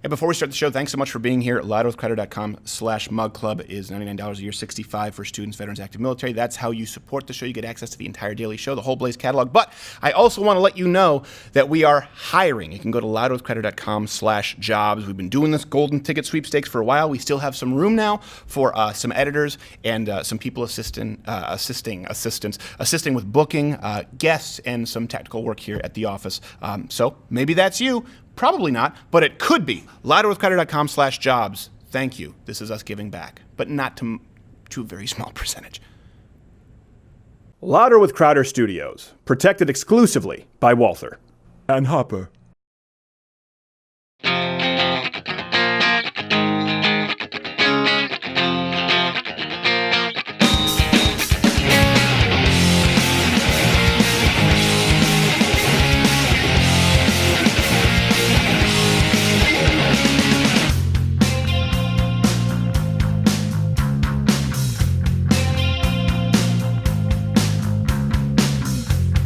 And before we start the show, thanks so much for being here. louderwithcrowder.com/mug club is $99 a year, $65 for students, veterans, active military. That's how you support the show. You get access to the entire daily show, the whole Blaze catalog. But I also want to let you know that we are hiring. You can go to louderwithcrowder.com/jobs. We've been doing this golden ticket sweepstakes for a while. We still have some room now for some editors and some people assisting with booking, guests, and some technical work here at the office. So maybe that's you. Probably not, but it could be. louderwithcrowder.com/jobs. Thank you. This is us giving back, but not to a very small percentage. Louder with Crowder Studios, protected exclusively by Walther and Hopper.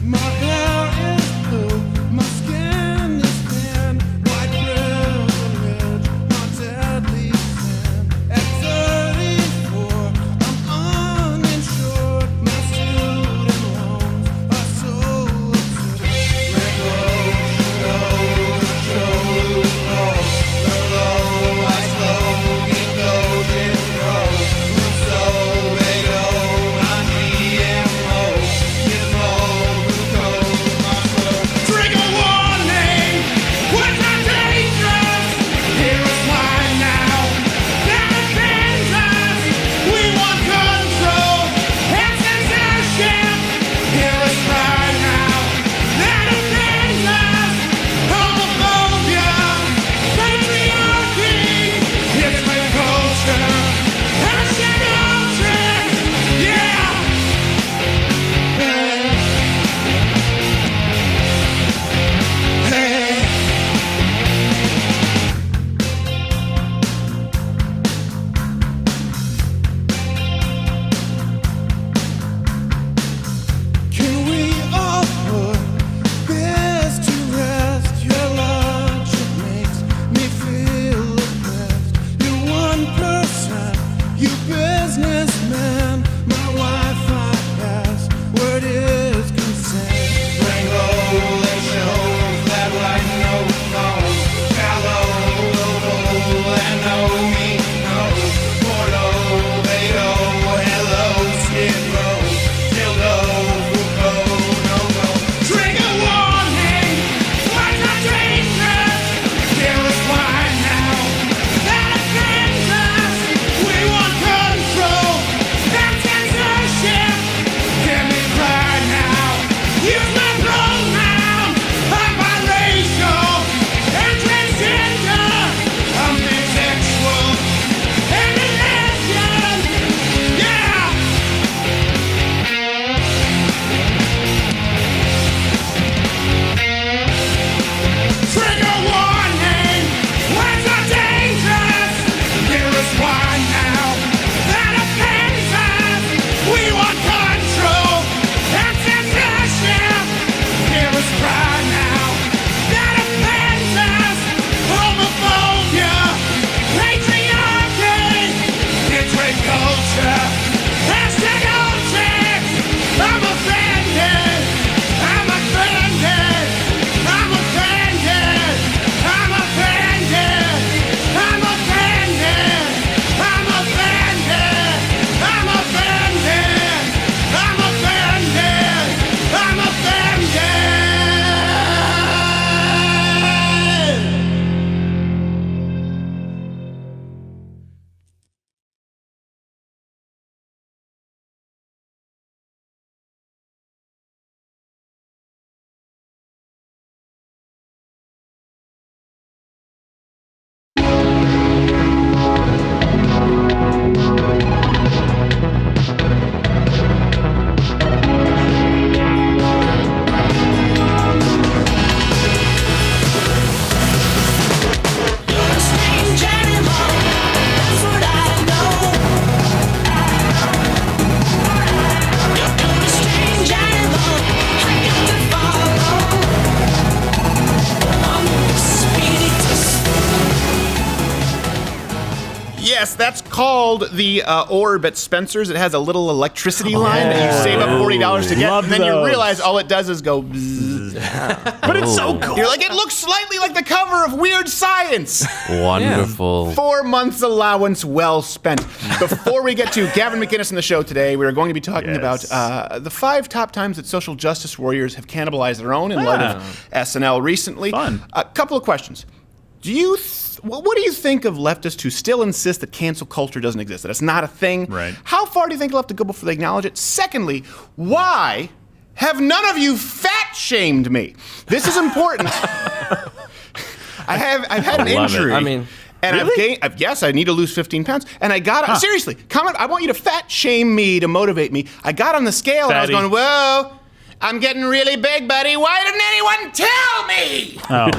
My hair is blue, my skin Yes, that's called the orb at Spencer's. It has a little electricity line that you save up $40 to get, Love and then you those. realize all it does is go bzzz. But it's so cool. You're like, it looks slightly like the cover of Weird Science. Wonderful. 4 months allowance well spent. Before we get to Gavin McInnes on the show today, we are going to be talking about the 5 top times that social justice warriors have cannibalized their own in light of SNL recently. Fun. A couple of questions. What do you think of leftists who still insist that cancel culture doesn't exist, that it's not a thing? Right. How far do you think they'll have to go before they acknowledge it? Secondly, why have none of you fat-shamed me? This is important. I've had an love it. injury. I mean, and really? yes, I need to lose 15 pounds. And I got, seriously, I want you to fat shame me to motivate me. I got on the scale and I was Fatty. going, whoa, I'm getting really big, buddy. Why didn't anyone tell me? Oh.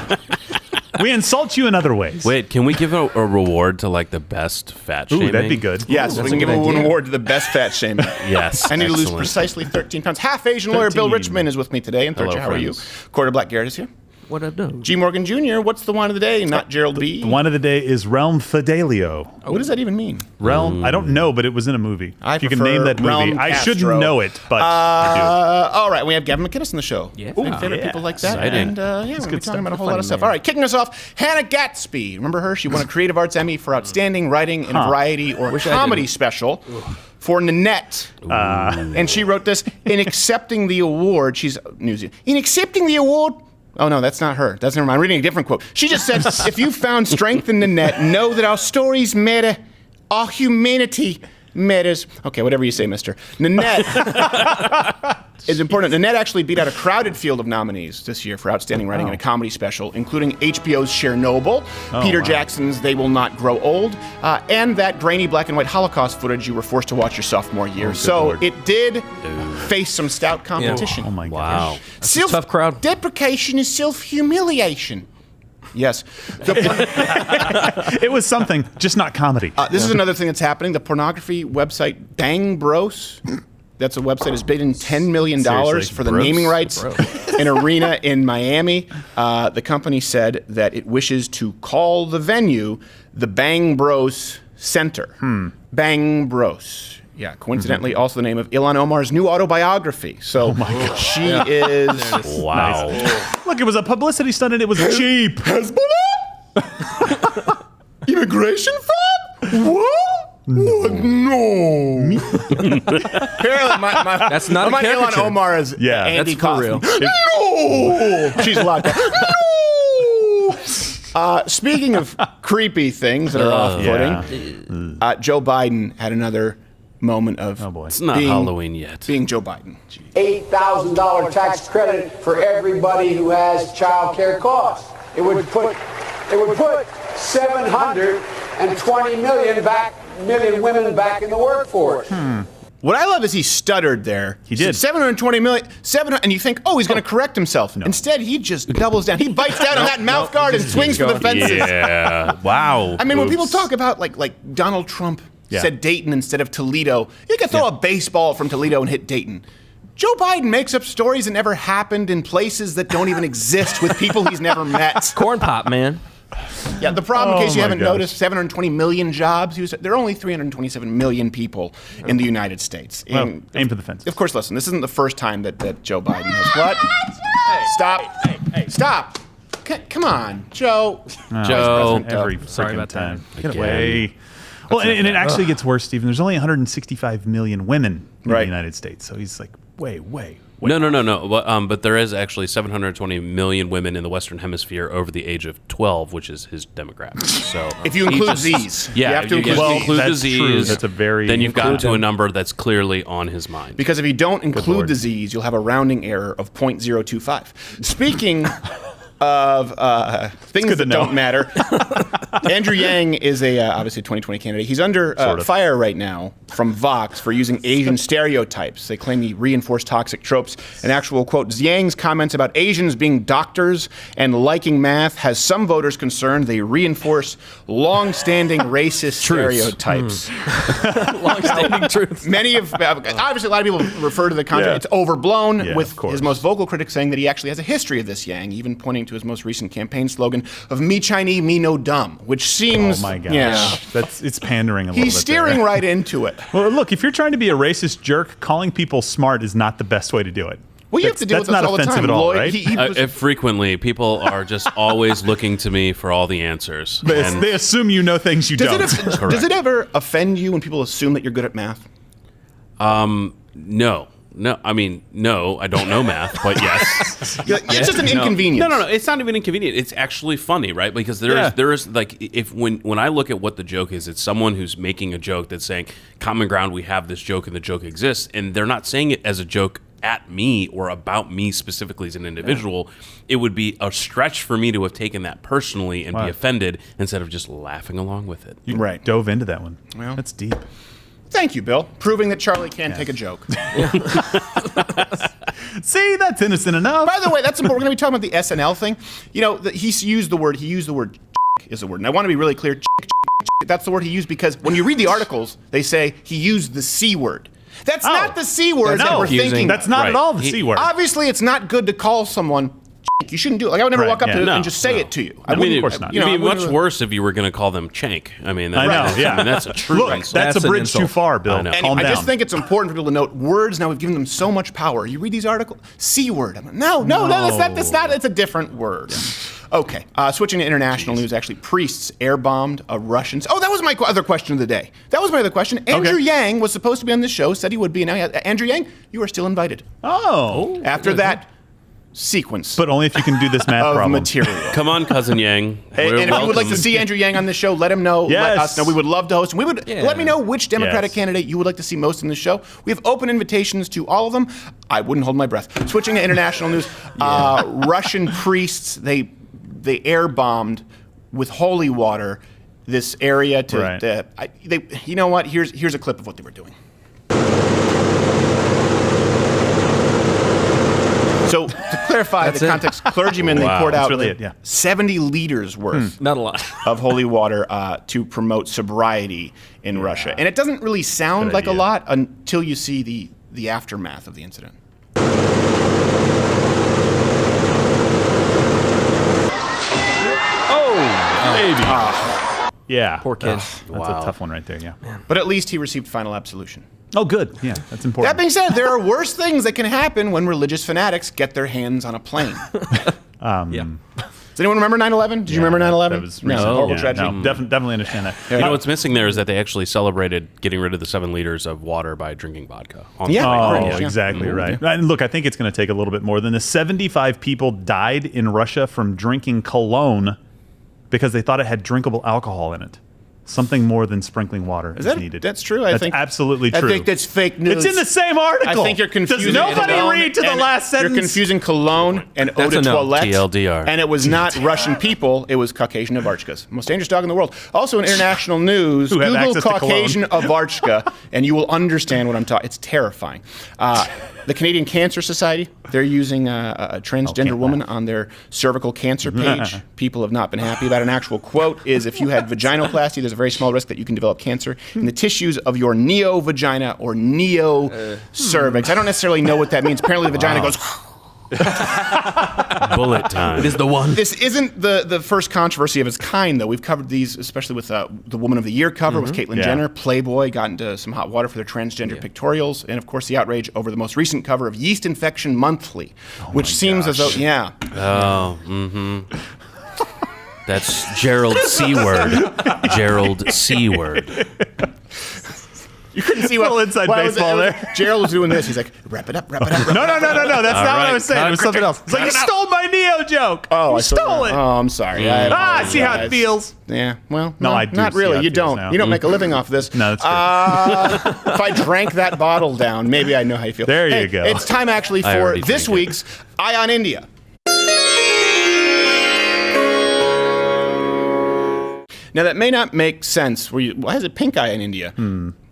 We insult you in other ways. Wait, can we give a reward to like the best fat shaming? Ooh, that'd be good. Yes, we can give an award to the best fat shaming. Yes. I need to lose excellent. precisely 13 pounds. Half Asian lawyer Bill 13. Richmond is with me today. And Hello, how are you? friends. Quarter Black Garrett is here. What I do? G. Morgan Jr., what's the wine of the day? Not Gerald B. The one of the day is Realm Fidelio. What does that even mean? Realm, I don't know, but it was in a movie. I If you can prefer name that movie. Realm I Castro. shouldn't know it, but I All right, we have Gavin McInnes on the show. Yeah. My favorite yeah. people like that. Exciting. And we're going to be good talking stuff. about a whole Funny lot of stuff. man. All right, kicking us off, Hannah Gatsby. Remember her? She won a Creative Arts Emmy for Outstanding Writing in a Variety or Wish I Comedy didn't. Special for Nanette. And she wrote this, in accepting the award, she's New Zealand. In accepting the award, oh no, that's not her. That's never mind. I'm reading a different quote. She just said, if you found strength in Nanette, know that our stories matter, our humanity matters. Okay, whatever you say, mister. Nanette is important. Nanette actually beat out a crowded field of nominees this year for Outstanding Writing in a Comedy Special, including HBO's Chernobyl, Peter Jackson's They Will Not Grow Old, and that grainy black and white Holocaust footage you were forced to watch your sophomore year. So Lord. it did face some stout competition. Oh my Wow. gosh. That's a tough crowd. Deprecation is self-humiliation. Yes. It was something, just not comedy. This is another thing that's happening. The pornography website Bang Bros. That's a website has bid in $10 million Seriously, for the Bros? naming rights an arena in Miami. The company said that it wishes to call the venue the Bang Bros Center. Bang Bros. Yeah, coincidentally, also the name of Ilhan Omar's new autobiography. So she is. Wow. Look, it was a publicity stunt and it was cheap. Hezbollah? Immigration fraud? What? No. Apparently, That's not a my Ilhan caricature. Omar is Yeah, Andy that's for Kaufman. real. No. She's locked up. No. Speaking of creepy things that are off-putting, Joe Biden had another moment of It's not Halloween yet. being Joe Biden. $8,000 tax credit for everybody who has child care costs. It would put 720 million women back in the workforce. What I love is he stuttered there. He did. 720 million, and you think, oh, he's going to correct himself. Instead, he just doubles down. He bites down on that mouth guard and swings for the fences. Yeah. Wow. I mean, when people talk about like Donald Trump said Dayton instead of Toledo, you could throw a baseball from Toledo and hit Dayton. Joe Biden makes up stories that never happened in places that don't even exist with people he's never met. Corn pop, man. Yeah, the problem, in case you my haven't gosh. noticed, 720 million jobs. There are only 327 million people in the United States. Well, And aim for the fence. of course, listen, this isn't the first time that Joe Biden has. What? Stop. Stop. Come on, Joe. Joe. Every Sorry freaking about that. time. Get Again. away. Well, and it actually gets worse, Stephen. There's only 165 million women in Right. the United States. So he's like, way. No. But there is actually 720 million women in the Western Hemisphere over the age of 12, which is his demographic. So If you he include just- Z's. Yeah, You have to include if you Z's. include the That's true. Z's. That's a very- Then you've gotten include to a them. number that's clearly on his mind. Because if you don't include Lord. the Z's, you'll have a rounding error of 0.025. Speaking of things good to that know. don't matter, Andrew Yang is obviously a 2020 candidate. He's under Sort of. fire right now from Vox for using Asian stereotypes. They claim he reinforced toxic tropes. An actual quote, Yang's comments about Asians being doctors and liking math has some voters concerned they reinforce long-standing racist stereotypes. Long-standing truth. Many of, obviously a lot of people refer to the content, Yeah. it's overblown, Yeah, with of course. his most vocal critics saying that he actually has a history of this, Yang, even pointing to his most recent campaign slogan of "Me Chinese, me no dumb," which seems, Oh my gosh. yeah, It's pandering a little bit. he's steering there. right into it. Well, look, if you're trying to be a racist jerk, calling people smart is not the best way to do it. Well, you have to deal with that's this not all the offensive time. at all, Lloyd, right? he was- Frequently, people are just always looking to me for all the answers. And They assume you know things you don't. does it ever offend you when people assume that you're good at math? no. I mean, no, I don't know math, but yes. It's just an inconvenience. No. It's not even inconvenient. It's actually funny, right? Because there is like, if when I look at what the joke is, it's someone who's making a joke that's saying, common ground, we have this joke and the joke exists, and they're not saying it as a joke at me or about me specifically as an individual. It would be a stretch for me to have taken that personally and be offended instead of just laughing along with it. You Right. dove into that one. Well. That's deep. Thank you, Bill. Proving that Charlie can take a joke. See, that's innocent enough. By the way, that's important. We're going to be talking about the SNL thing. You know, he used the word is a word. And I want to be really clear. That's the word he used because when you read the articles, they say he used the C word. That's not the C word that we're thinking. That's not at all the C word. Obviously, it's not good to call someone. You shouldn't do it. Like I would never Right, walk up yeah. to it No, and just say no. it to you. I mean, of course not. It'd I be wouldn't much really- worse if you were going to call them chank. I mean, I know, yeah. I mean, that's a true Look, insult. that's That's a an bridge too insult. far, Bill. I know. Calm I down. just think it's important for people to note words. Now we've given them so much power. You read these articles, C word. I'm like, no, that's not. It's a different word. Okay, switching to international news. Actually, priests air bombed a Russian. Oh, that was my other question of the day. That was my other question. Andrew Yang was supposed to be on this show. Said he would be. Now, Andrew Yang, you are still invited. Oh. After that sequence But only if you can do this math of problem. material. Come on, cousin Yang. And We're if you would like to welcome. see Andrew Yang on the show, let him know. Let Yes. us know. We would love to host. And we would let me know which Democratic Yes. candidate you would like to see most in the show. We have open invitations to all of them. I wouldn't hold my breath. Switching to international news, Russian priests they air bombed with holy water this area to. Right. You know what? Here's a clip of what they were doing. So to clarify the context, clergymen they poured out really it, yeah. 70 liters worth Not a lot. of holy water to promote sobriety in Russia. And it doesn't really sound Good like a idea. lot until you see the aftermath of the incident. Maybe. Yeah. Poor kid. That's a tough one right there, yeah. But at least he received final absolution. Oh, good. Yeah, that's important. That being said, there are worse things that can happen when religious fanatics get their hands on a plane. Yeah. Does anyone remember 9/11? Did you remember 9/11? That was No, recent. horrible Yeah, tragedy. no, definitely understand that. You know what's missing there is that they actually celebrated getting rid of the 7 liters of water by drinking vodka. On Yeah. the plane. Oh, Pretty much, yeah. exactly right. And look, I think it's going to take a little bit more than this. 75 people died in Russia from drinking cologne because they thought it had drinkable alcohol in it. Something more than sprinkling water is needed. That's true. That's absolutely true. I think that's fake news. It's in the same article. I think you're confusing. Does nobody cologne read to the and- last sentence? You're confusing cologne and eau de a no. toilette. TLDR. And it was not Russian people. It was Caucasian Avarchkas. Most dangerous dog in the world. Also in international news, Who have Google access to cologne. Caucasian Avarchka, and you will understand what I'm talking. It's terrifying. The Canadian Cancer Society, they're using a transgender can't woman on their cervical cancer page. People have not been happy about it. An actual quote is, if you had vaginoplasty, there's a very small risk that you can develop cancer in the tissues of your neo-vagina or neo-cervix. I don't necessarily know what that means. Apparently the vagina goes... Bullet time. Is the one. This isn't the first controversy of its kind, though. We've covered these, especially with the Woman of the Year cover with Caitlyn Yeah. Jenner. Playboy got into some hot water for their transgender pictorials. And, of course, the outrage over the most recent cover of Yeast Infection Monthly, which seems as though, Oh, that's Gerald C. word. Gerald C. word. You couldn't see what Little inside baseball there. Gerald was doing this. He's like, wrap it up, wrap it up. No. That's not what right. I was saying. It was something else. It's like, you stole my Neo joke. Oh, you stole it. Oh, I'm sorry. I See how it apologize. feels. Yeah, well, No, I do not see how really. it You feels don't. now. You don't make a living off this. No, that's true. If I drank that bottle down, maybe I know how you feel. There you Hey, go. It's time actually I for already this drank it. week's Eye on India. Now that may not make sense. Why is it pink eye in India?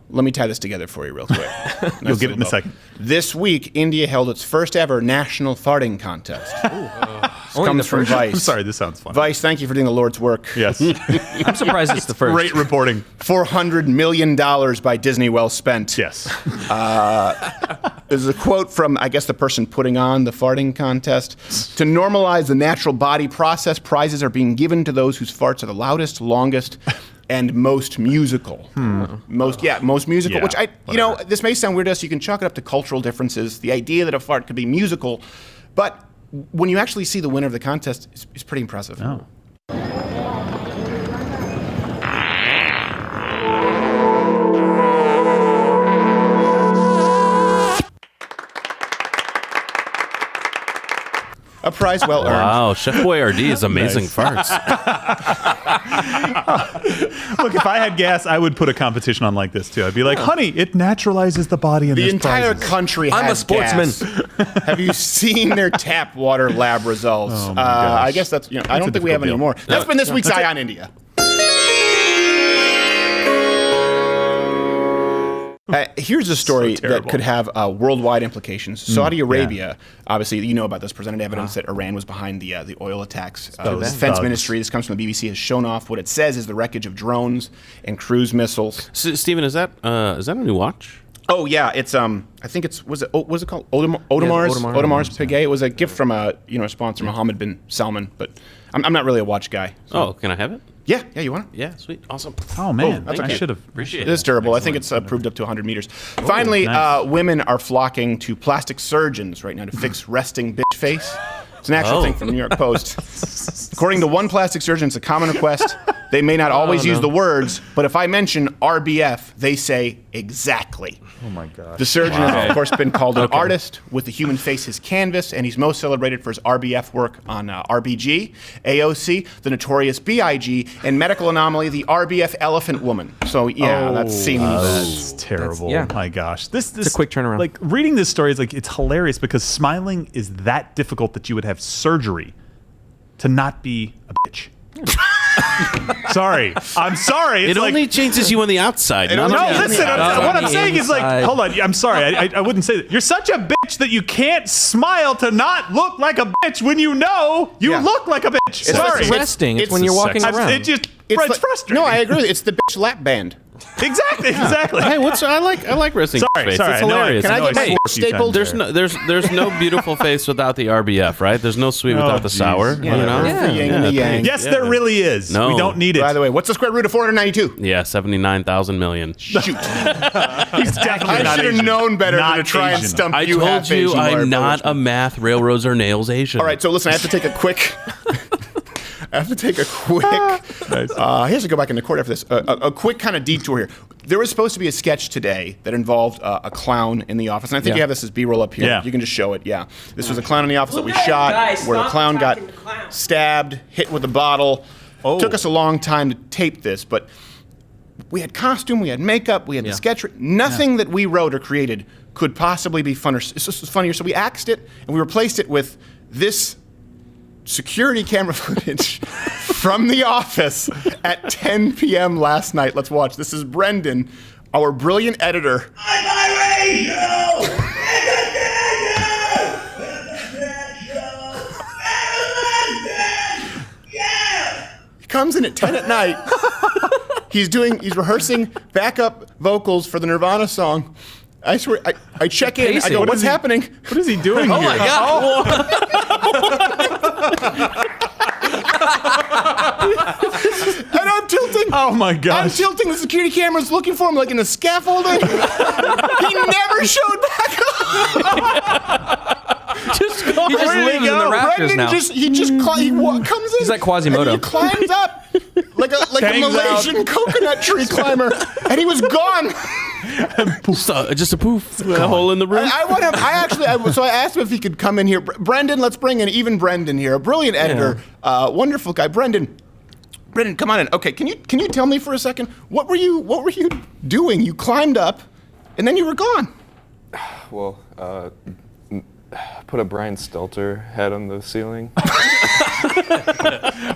Let me tie this together for you real quick. You'll get it in a second. This week, India held its first ever national farting contest. This comes from Vice. I'm sorry, this sounds fun. Vice, thank you for doing the Lord's work. Yes. I'm surprised it's the first. Great reporting. $400 million by Disney well spent. Yes. There's a quote from, I guess, the person putting on the farting contest. To normalize the natural body process, prizes are being given to those whose farts are the loudest, longest, and most musical. Most musical, Yeah, which this may sound weird to us. You can chalk it up to cultural differences. The idea that a fart could be musical, but when you actually see the winner of the contest, it's pretty impressive. Oh. A prize well earned. Wow, Chef Boyardee is amazing farts. Look, if I had gas, I would put a competition on like this too. I'd be like, honey, it naturalizes the body in The this entire prizes. country has I'm a sportsman. gas. Have you seen their tap water lab results? Oh my gosh. I guess that's, I don't a think we have difficult any deal. more. That's been this week's Eye on India. Here's a story that terrible. could have worldwide implications. Saudi Arabia, obviously, you know about this, presented evidence that Iran was behind the oil attacks. The Defense Ministry, this comes from the BBC, has shown off what it says is the wreckage of drones and cruise missiles. Stephen, is that a new watch? Oh yeah, it's I think it's was it called Audemars Piguet. It was a gift from a sponsor, Mohammed bin Salman, but I'm not really a watch guy. So. Oh, can I have it? Yeah, you want it? Yeah, sweet, awesome. Oh man, that's I okay. should have. Appreciate It it. is durable. I think it's approved up to 100 meters. Finally, nice. women are flocking to plastic surgeons right now to fix resting bitch face. It's an actual thing from the New York Post. According to one plastic surgeon, it's a common request. They may not always use the words, but if I mention RBF, they say exactly. Oh my god. The surgeon has, of course, been called an artist with the human face his canvas, and he's most celebrated for his RBF work on RBG, AOC, the notorious BIG, and medical anomaly, the RBF elephant woman. So, that seems... That's terrible. yeah. My gosh. This a quick turnaround. Like, reading this story is like, it's hilarious because smiling is that difficult that you would have surgery to not be a bitch. Sorry. I'm sorry. It's It only changes you on the outside. It not only on the changes- listen, inside. what I'm saying is like, inside. hold on. I'm sorry. I wouldn't say that. You're such a bitch that you can't smile to not look like a bitch when you know you Yeah. look like a bitch. Sorry. It's resting. It's when you're walking sexy. around. It just, It's it's like- frustrating. No, I agree. It's the bitch lap band. Exactly. Hey, I like resting Sorry, face. sorry. It's I know hilarious. Can I get my swore a few stapled? times There's no beautiful face without the RBF, right? There's no sweet without the geez. sour. Yeah, You know? the yin and the yang. Yes, there really is. No. We don't need it. By the way, what's the square root of 492? Yeah, 79,000 million. Shoot. He's definitely I not should have Asian. known better than Not to try and Asian. stump I you told half you Asian I'm lawyer not privilege. a math railroads or nails Asian. All right, so listen, I have to take a quick... I have to take a quick... he has to go back into court after this. A quick kind of detour here. There was supposed to be a sketch today that involved a clown in the office. And I think you have this as B-roll up here. Yeah. You can just show it, yeah. This was a clown in the office that we Look at it, shot guys. where the Stop clown got attacking the clown. stabbed, hit with a bottle. Oh. Took us a long time to tape this, but we had costume, we had makeup, we had the sketch. Nothing that we wrote or created could possibly be funnier. So we axed it, and we replaced it with this security camera footage from the office at 10 p.m. last night. Let's watch. This is Brendan, our brilliant editor. He comes in at 10 at night. He's rehearsing backup vocals for the Nirvana song. I swear, I check in. I go, What what's is he- happening? What is he doing here? my God. And I'm tilting. Oh my I'm gosh. tilting. The security camera's looking for him like in the scaffolding. He never showed back up. He just lives in the rafters Brendan now. comes in. He's like Quasimodo. And he climbs up like a Hangs Malaysian coconut tree climber, and he was gone. Just a poof. A hole in the roof. I want him. So I asked him if he could come in here. Brendan, let's bring in even Brendan here, a brilliant editor, wonderful guy. Brendan, come on in. Okay, can you tell me for a second what were you doing? You climbed up, and then you were gone. Well, put a Brian Stelter head on the ceiling.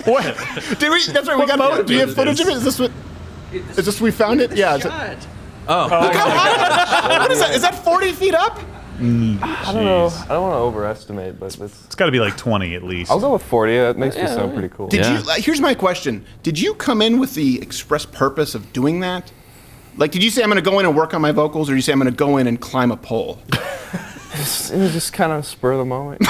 What? Did we? That's right. We got. Do you have footage of it? Is this what? Is this we found it? Yeah. Look how high. What is that? Is that 40 feet up? I don't know. I don't want to overestimate, but It's got to be like 20 at least. I'll go with 40. That makes me sound pretty cool. Did Yeah. you? Here's my question. Did you come in with the express purpose of doing that? Like, did you say I'm going to go in and work on my vocals, or did you say I'm going to go in and climb a pole? It was just kind of spur of the moment.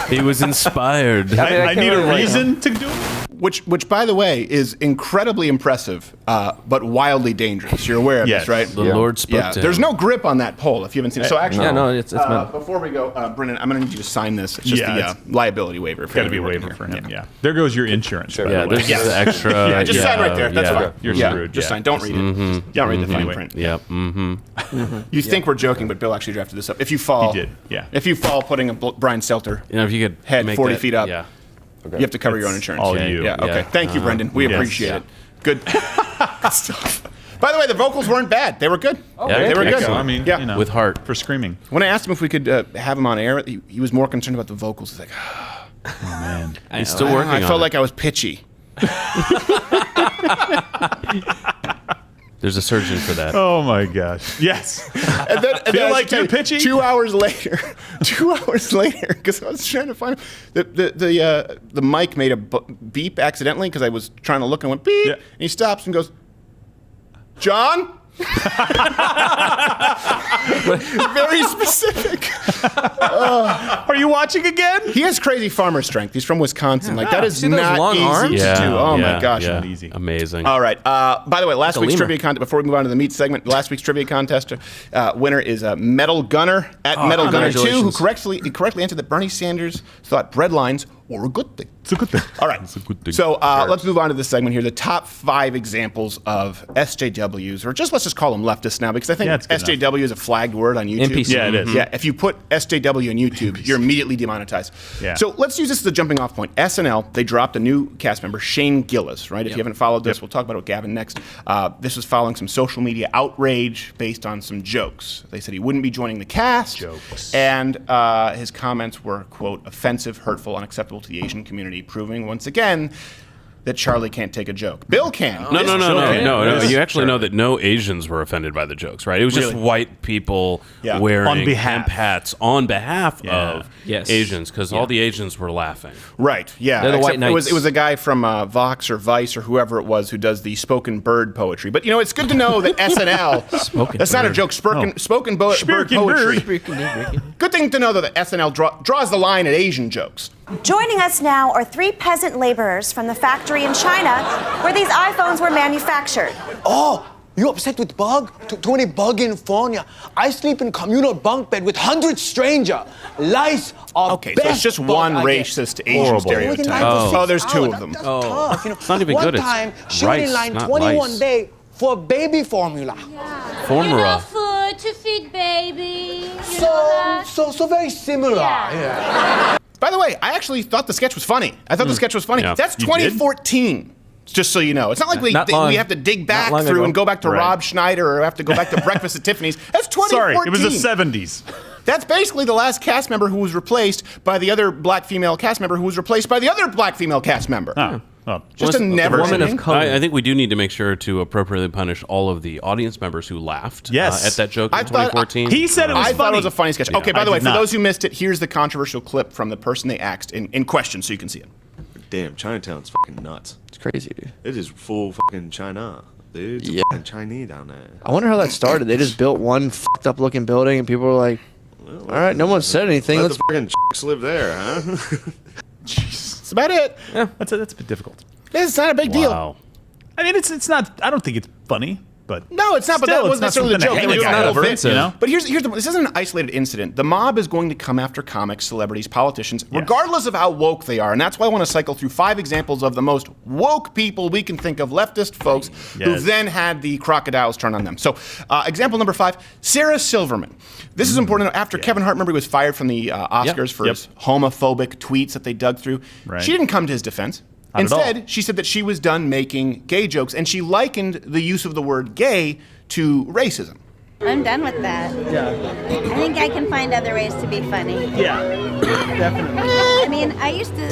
He was inspired. I need a reason to do it. Which, by the way, is incredibly impressive, but wildly dangerous. You're aware of Yes. this, right? The Lord spoke to him. There's no grip on that pole if you haven't seen it. So actually, Yeah, no, it's meant. before we go, Brendan, I'm going to need you to sign this. It's just Yeah, the liability waiver. Got to be a waiver for him. Yeah. There goes your insurance. Sure. By Yeah, the way. there's just the extra. Yeah, just sign right there. That's fine. You're Yeah, screwed. Just yeah. sign. Don't read it. Don't read the fine Anyway. print. Yep. Mm-hmm. You think we're joking, but Bill actually drafted this up. If you fall, He did, yeah. If you fall putting a Brian Stelter You know, if you could head make 40 that- feet up, Yeah. you have to cover your own insurance. all yeah, you. Yeah. Okay. Yeah. Thank you, Brendan. We Yes. appreciate Yeah. it. Good. Good stuff. By the way, the vocals weren't bad. They were good. Yeah, they were good. excellent. I mean, Yeah. you know, With heart. for screaming. When I asked him if we could have him on air, he was more concerned about the vocals. He's like, Oh man. He's still working I on felt it. like I was pitchy. There's a surgeon for that. Oh my gosh. Yes. And then, Feel I like should you're tell you, pitchy? 2 hours later, because I was trying to find him, the mic made a beep accidentally because I was trying to look and went beep, Yeah. and he stops and goes, John? Very specific. Are you watching again? He has crazy farmer strength. He's from Wisconsin. Like that is See those not long easy arms? to do. Oh my gosh. yeah. Not easy. Amazing. All right. By the way, last week's lemur. trivia contest. Before we move on to the meat segment, last week's trivia contest winner is Metal Gunner at Metal Gunner 2, who correctly answered that Bernie Sanders thought breadlines were a good thing. It's a good thing. All right. So let's move on to this segment here. The top 5 examples of SJWs, or let's just call them leftists now, because I think Yeah, it's good SJW is a flagged word on YouTube. NPC. Yeah, it is. Yeah, if you put SJW on YouTube, you're immediately demonetized. Yeah. So let's use this as a jumping off point. SNL, they dropped a new cast member, Shane Gillis, right? If you haven't followed this, we'll talk about it with Gavin next. This was following some social media outrage based on some jokes. They said he wouldn't be joining the cast. Jokes. And his comments were, quote, offensive, hurtful, unacceptable to the Asian community, proving once again that Charlie can't take a joke. Bill can. No. Yes. You actually know that no Asians were offended by the jokes, right? It was just Really? white people Yeah. wearing On behalf. hemp hats on behalf Yeah. of Yes. Asians, because all the Asians were laughing. Right. Yeah. They're the white Except knights. it was a guy from Vox or Vice or whoever it was who does the spoken bird poetry. But it's good to know that SNL. That's not a joke. Spoken bird poetry. Good thing to know though that SNL draws the line at Asian jokes. Joining us now are 3 peasant laborers from the factory in China where these iPhones were manufactured. Oh, you upset with bug? Too many bug in phone. Yeah. I sleep in communal bunk bed with 100 stranger. Lice are Okay, so it's just best one bug I get. racist Asian Horrible. stereotype. Oh, There's 2 of them. That's tough, It's not even one good, it's time, she rice, was in line not 21 lice. days for baby formula. Formula. Food to feed baby. You know that? So very similar. Yeah. By the way, I actually thought the sketch was funny. I thought the sketch was funny. Yeah. That's You did? 2014. Just so you know. It's not like we have to dig back long through ago. and go back to Right. Rob Schneider or have to go back to Breakfast at Tiffany's. That's 2014. Sorry, it was the 70s. That's basically the last cast member who was replaced by the other black female cast member who was replaced by the other black female cast member. Oh. Oh. Just a never woman of color. I think we do need to make sure to appropriately punish all of the audience members who laughed Yes. at that joke in I thought- 2014. He said it was I thought funny. it was a funny sketch. Yeah, Okay, by I the way, did for not. those who missed it, here's the controversial clip from the person they asked in question so you can see it. Damn, Chinatown's fucking nuts. It's crazy, dude. It is full fucking China, dude. It's Yeah. fucking Chinese down there. I wonder how that started. They just built one fucked up looking building, and people were like, "All right, no one said anything. Let Let's." the fucking chicks live there, huh? That's about it. Yeah, that's a bit difficult. It's not a big deal. Wow. I mean, it's not. I don't think it's funny, but No, it's not, but Still, that it's wasn't not necessarily the something joke. to They were hang doing a a guy whole over, bit. you know? But here's this isn't an isolated incident. The mob is going to come after comics, celebrities, politicians, regardless of how woke they are. And that's why I want to cycle through 5 examples of the most woke people we can think of, leftist folks, who've then had the crocodiles turn on them. So example number 5, Sarah Silverman. This is important. After Kevin Hart, remember, he was fired from the Oscars for his homophobic tweets that they dug through. Right. She didn't come to his defense. Not at all. Instead, she said that she was done making gay jokes, and she likened the use of the word gay to racism. I'm done with that. I think I can find other ways to be funny. yeah, definitely. I mean, I used to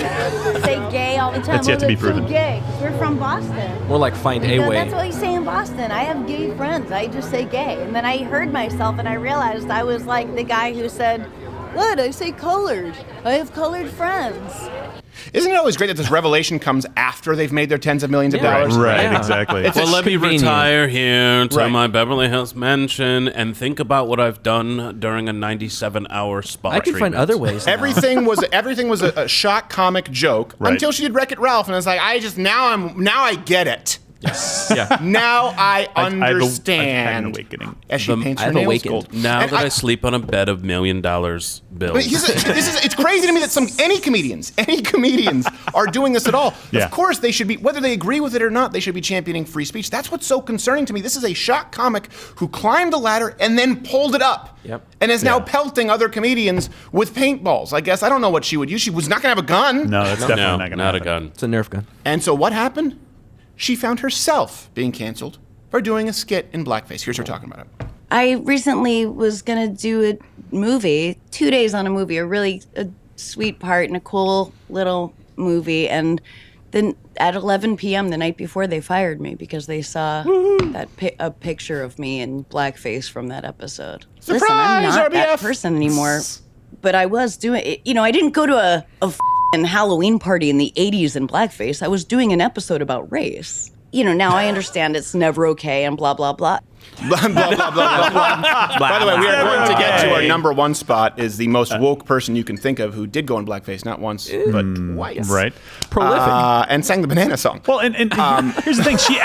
say gay all the time. That's yet to be proven. So gay, 'cause we're from Boston. More like find a You know, way. that's what you say in Boston. I have gay friends. I just say gay. And then I heard myself and I realized I was like the guy who said, "What? I say colored. I have colored friends." Isn't it always great that this revelation comes after they've made their tens of millions of dollars? Right, exactly. It's Well, let me convenient. retire here to Right. my Beverly Hills mansion and think about what I've done during a 97-hour spa I can find treatment. other ways. now. Everything was a shock comic joke Right. until she did Wreck-It Ralph, and it's like now I get it. Yeah. Now I I've had an understand. awakening. As she paints her I've nails awakened. gold. Now And that I sleep on a bed of $1 million bills. But it's crazy to me that any comedians are doing this at all. Yeah. Of course, they should be, whether they agree with it or not, they should be championing free speech. That's what's so concerning to me. This is a shock comic who climbed the ladder and then pulled it up. Yep. And is now Yeah. pelting other comedians with paintballs. I guess I don't know what she would use. She was not going to have a gun. No, that's definitely No, not going to not happen. a gun. It's a Nerf gun. And so what happened? She found herself being canceled for doing a skit in blackface. Here's her talking about it. I recently was gonna do a movie, 2 days on a movie, a sweet part in a cool little movie, and then at 11 p.m. the night before, they fired me because they saw a picture of me in blackface from that episode. Listen, I'm Surprise, not that RBF. person anymore, but I was doing it. You know, I didn't go to a Halloween party in the 80s in blackface. I was doing an episode about race. You know, now I understand it's never okay and blah, blah, blah. Blah, blah, blah, blah, blah. By the way, we are going to get to our number one spot is the most woke person you can think of who did go in blackface, not once, but twice. Right. Prolific. And sang the Banana Song. Well, and here's the thing: she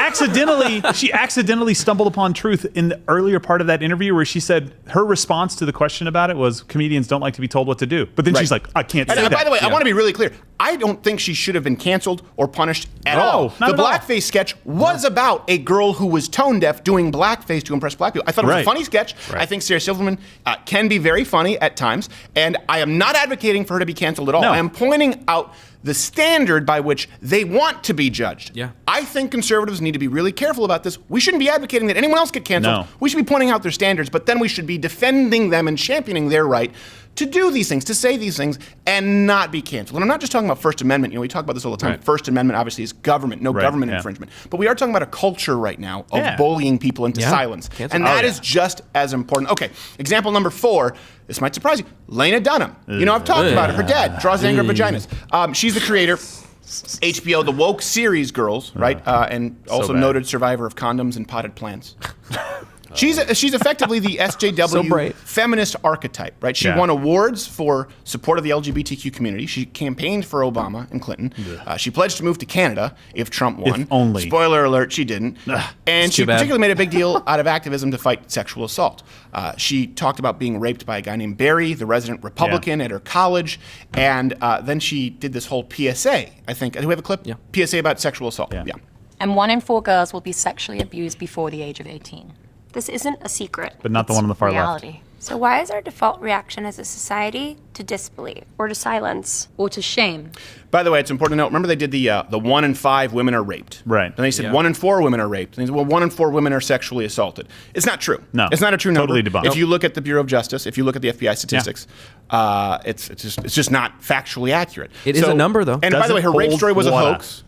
accidentally stumbled upon truth in the earlier part of that interview, where she said her response to the question about it was, "Comedians don't like to be told what to do." But then Right. she's like, "I can't And say that." by the way, I want to be really clear. I don't think she should have been canceled or punished at all. not The at all. blackface sketch was about a girl who was tone deaf doing blackface to impress black people. I thought it was a Right. funny sketch. I think Sarah Silverman can be very funny at times, and I am not advocating for her to be canceled at all. No. I am pointing out the standard by which they want to be judged. Yeah. I think conservatives need to be really careful about this. We shouldn't be advocating that anyone else get canceled. No. We should be pointing out their standards, but then we should be defending them and championing their right to do these things, to say these things, and not be canceled. And I'm not just talking about First Amendment. You know, we talk about this all the time. Right. First Amendment obviously is government, no Right, government yeah. infringement. But we are talking about a culture right now of Yeah. bullying people into Yeah. silence. Cancel. And that Oh, is yeah. just as important. Okay, example number 4. This might surprise you. Lena Dunham. You know, I've talked about it. Her dad draws anger vaginas. She's the creator. HBO, the woke series Girls, right? And also bad. noted survivor of condoms and potted plants. She's effectively the SJW So brave. feminist archetype, right? She Yeah. won awards for support of the LGBTQ community. She campaigned for Obama and Clinton. She pledged to move to Canada if Trump won. If only. Spoiler alert, she didn't. And she too bad. particularly made a big deal out of activism to fight sexual assault. She talked about being raped by a guy named Barry, the resident Republican at her college. And then she did this whole PSA, I think. Do we have a clip? Yeah. PSA about sexual assault. Yeah. And 1 in 4 girls will be sexually abused before the age of 18. This isn't a secret. But not the one on the far Reality. So why is our default reaction as a society to disbelief or to silence? Or to shame. By the way, it's important to note, remember they did the 1 in 5 women are raped. Right. And they said 1 in 4 women are raped. And they said, well, 1 in 4 women are sexually assaulted. It's not true. No. It's not a true number. Totally debunked. If you look at the Bureau of Justice, if you look at the FBI statistics, it's just not factually accurate. It is a number, though. And by the way, her Doesn't rape hold story was a water. hoax.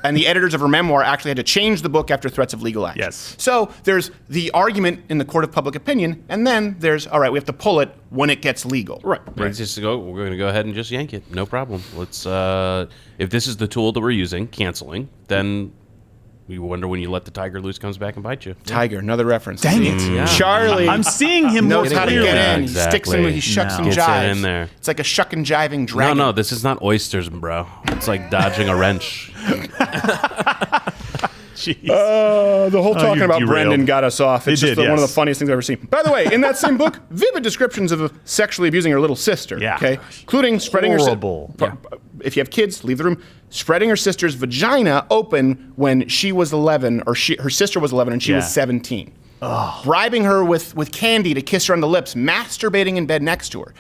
And the editors of her memoir actually had to change the book after threats of legal action. Yes. So there's the argument in the court of public opinion, and then there's, all right, we have to pull it when it gets legal. Right. It's just we're going to go ahead and just yank it. No problem. Let's. If this is the tool that we're using, canceling, then we wonder when you let the tiger loose comes back and bite you. Tiger, another reference. Dang See? it. Yeah. Charlie I'm seeing him knows more how to clearly. get in. Yeah, He sticks in, he exactly. shucks and Gets it jives. in there. It's like a shuck and jiving dragon. No, this is not oysters, bro. It's like dodging a wrench. Jeez. The whole talking you about derailed. Brendan got us off. It's It just did, one of yes. the funniest things I've ever seen. By the way, in that same book, vivid descriptions of sexually abusing her little sister. Yeah. Okay, including spreading Horrible. her. If you have kids, leave the room. Spreading her sister's vagina open when she was 11, or her sister was 11 and she was Yeah. 17. Bribing her with candy to kiss her on the lips, masturbating in bed next to her.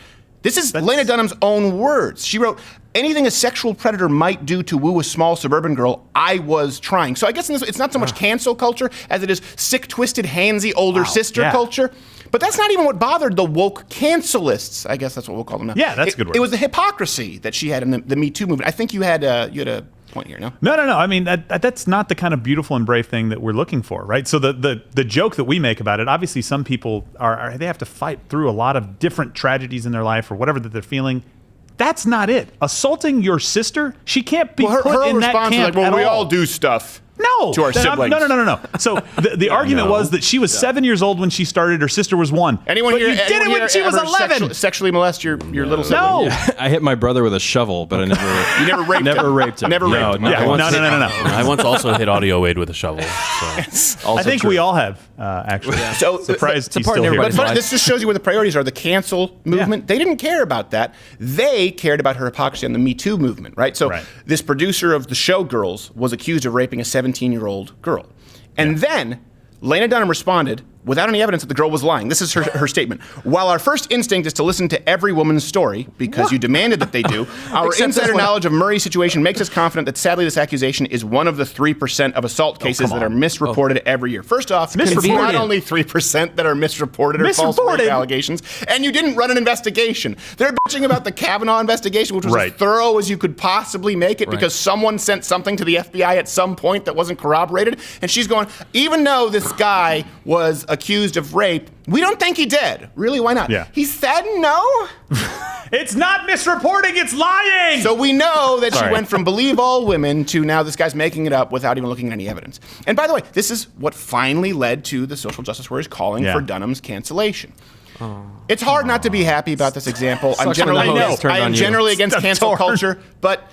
This is Lena Dunham's own words. She wrote, anything a sexual predator might do to woo a small suburban girl, I was trying. So I guess in this, it's not so much cancel culture as it is sick, twisted, handsy older sister yeah. culture. But that's not even what bothered the woke cancelists. I guess that's what we'll call them now. Yeah, that's a good word. It was the hypocrisy that she had in the Me Too movement. I think you had a point here, no? No. I mean, that's not the kind of beautiful and brave thing that we're looking for, right? So the joke that we make about it, obviously some people they have to fight through a lot of different tragedies in their life or whatever that they're feeling. That's not it. Assaulting your sister, she can't be put in that camp was like, well, at we all. all do stuff. No, to our siblings. No. So the argument was that she was 7 years old when she started. Her sister was 1. Anyone but here? You did it when she was 11. Sexually molest your little sibling? No. Yeah, I hit my brother with a shovel, but I never. You never raped him. Never raped him. Never raped him. No. I once also hit Audio Wade with a shovel. So. I think we all have, actually. So surprised it's a he's part still in here. everybody's But this just shows you what the priorities are. The cancel movement, they didn't care about that. They cared about her hypocrisy on the Me Too movement, right? So this producer of the show Girls was accused of raping a 17-year-old girl. And then Lena Dunham responded without any evidence that the girl was lying. This is her statement. While our first instinct is to listen to every woman's story, because you demanded that they do, our insider knowledge of Murray's situation makes us confident that sadly this accusation is one of the 3% of assault cases that are misreported every year. First off, it's not only 3% that are misreported or false rape allegations, and you didn't run an investigation. They're bitching about the Kavanaugh investigation, which was as thorough as you could possibly make it because someone sent something to the FBI at some point that wasn't corroborated, and she's going, even though this guy was accused of rape, we don't think he did. Really, why not? Yeah. He said no? It's not misreporting, it's lying! So we know that she went from believe all women to now this guy's making it up without even looking at any evidence. And by the way, this is what finally led to the social justice warriors calling for Dunham's cancellation. It's hard not to be happy about this example. I'm generally against cancel culture, but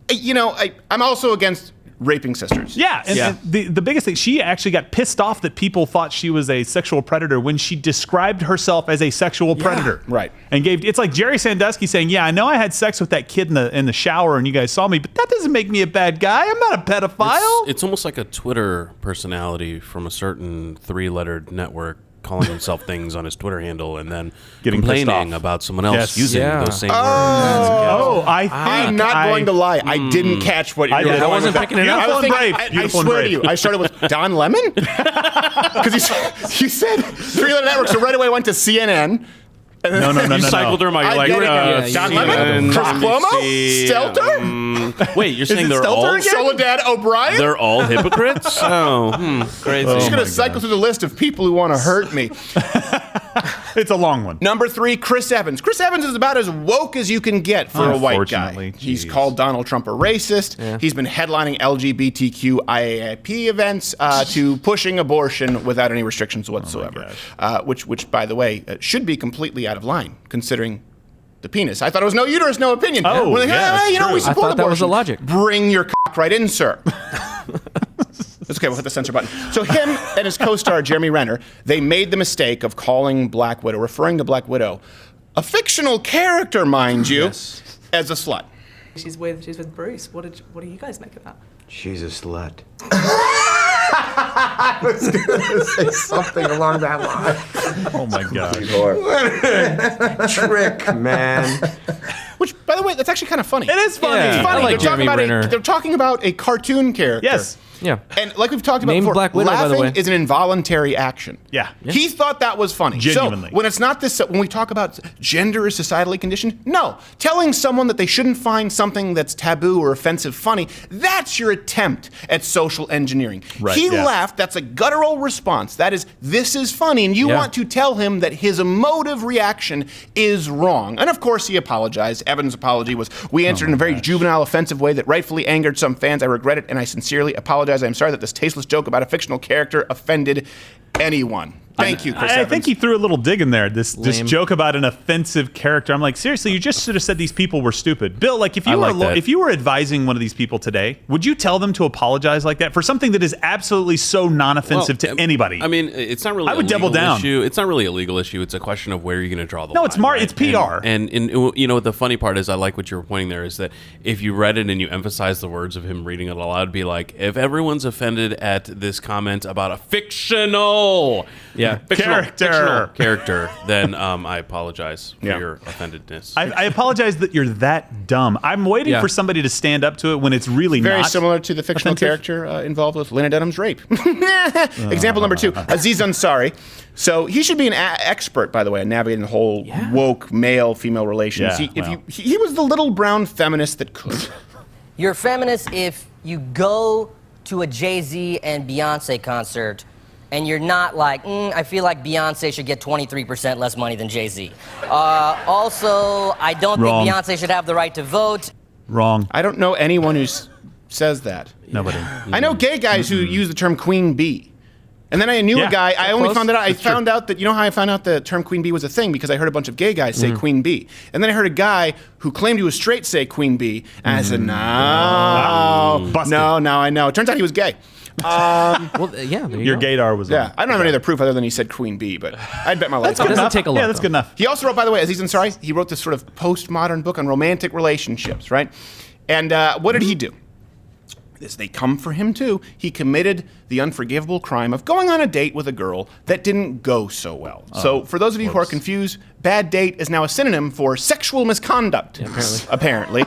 I'm also against raping sisters. Yeah, and the biggest thing, she actually got pissed off that people thought she was a sexual predator when she described herself as a sexual predator. Right. And it's like Jerry Sandusky saying, I know I had sex with that kid in the shower and you guys saw me, but that doesn't make me a bad guy. I'm not a pedophile. It's almost like a Twitter personality from a certain 3-lettered network calling himself things on his Twitter handle and then getting complaining about someone else using those same words. I'm not going to lie. I didn't catch what you were doing. I wasn't picking it up. I swear to you, I started with Don Lemon? Because you said 3-letter network, so right away I went to CNN. No. You cycled through my Don Lemon, Chris Cuomo, Stelter. Wait, you're saying they're all Soledad O'Brien? They're all hypocrites? Crazy. I'm just going to cycle through the list of people who want to hurt me. It's a long one. Number 3, Chris Evans. Chris Evans is about as woke as you can get for a white guy. He's called Donald Trump a racist. Yeah. He's been headlining LGBTQ IAIP events to pushing abortion without any restrictions whatsoever. Which, by the way, should be completely out of line, considering the penis. I thought it was no uterus, no opinion. Oh, we support I thought abortion. that was the logic. Bring your cock right in, sir. It's okay, we'll hit the censor button. So him and his co-star, Jeremy Renner, they made the mistake of calling Black Widow, referring to Black Widow, a fictional character, mind you, as a slut. She's with Bruce. What do you guys make of that? She's a slut. I was going to say something along that line. Oh my God. What a trick, man. Which, by the way, that's actually kind of funny. It is funny. It's funny. I like Jeremy Renner. They're talking about a cartoon character. Yes. Yeah. And like we've talked about Named before, Black Widow, by the laughing way. is an involuntary action. Yeah. He thought that was funny. Genuinely. So when it's not this, when we talk about gender is societally conditioned, no. Telling someone that they shouldn't find something that's taboo or offensive funny, that's your attempt at social engineering. Right, He laughed. That's a guttural response. That is, this is funny. And you want to tell him that his emotive reaction is wrong. And of course, he apologized. Evan's apology was, we answered in a very juvenile, offensive way that rightfully angered some fans. I regret it, and I sincerely apologize. I'm sorry that this tasteless joke about a fictional character offended anyone. Thank you, Chris I Evans. think he threw a little dig in there. This joke about an offensive character. I'm like, seriously, you just should have said these people were stupid. Bill, like if you were advising one of these people today, would you tell them to apologize like that for something that is absolutely so non-offensive to anybody? I mean, it's not really. I would double down. Issue. It's not really a legal issue. It's a question of where you're going to draw the line. No, it's right? it's PR. And you know the funny part is, I like what you were pointing there is that if you read it and you emphasize the words of him reading it aloud, be like, if everyone's offended at this comment about a fictional character, then I apologize for your offendedness. I apologize that you're that dumb. I'm waiting for somebody to stand up to it when it's really very not similar to the fictional offensive. character involved with Lena Dunham's rape. Example number 2, Aziz Ansari. So he should be an expert, by the way, in navigating the whole woke male-female relations. Yeah, he was the little brown feminist that could. You're a feminist if you go to a Jay-Z and Beyonce concert and you're not like, I feel like Beyonce should get 23% less money than Jay-Z. Also, I don't Wrong. think Beyonce should have the right to vote. Wrong. I don't know anyone who says that. Nobody. I know gay guys who use the term queen bee. And then I knew a guy, I only found that out, I found out that, you know how I found out the term queen bee was a thing? Because I heard a bunch of gay guys say queen bee. And then I heard a guy who claimed he was straight say queen bee. And I said, no, now I know. It turns out he was gay. Well, yeah, there you Your go. gaydar was Yeah, I don't have any other proof other than he said queen bee, but I'd bet my life. It doesn't take a lot. Yeah, that's good enough. He also wrote, by the way, Aziz Ansari, he wrote this sort of postmodern book on romantic relationships, right? And what did he do? As they come for him too, he committed the unforgivable crime of going on a date with a girl that didn't go so well. So for those of you who are confused, bad date is now a synonym for sexual misconduct, apparently.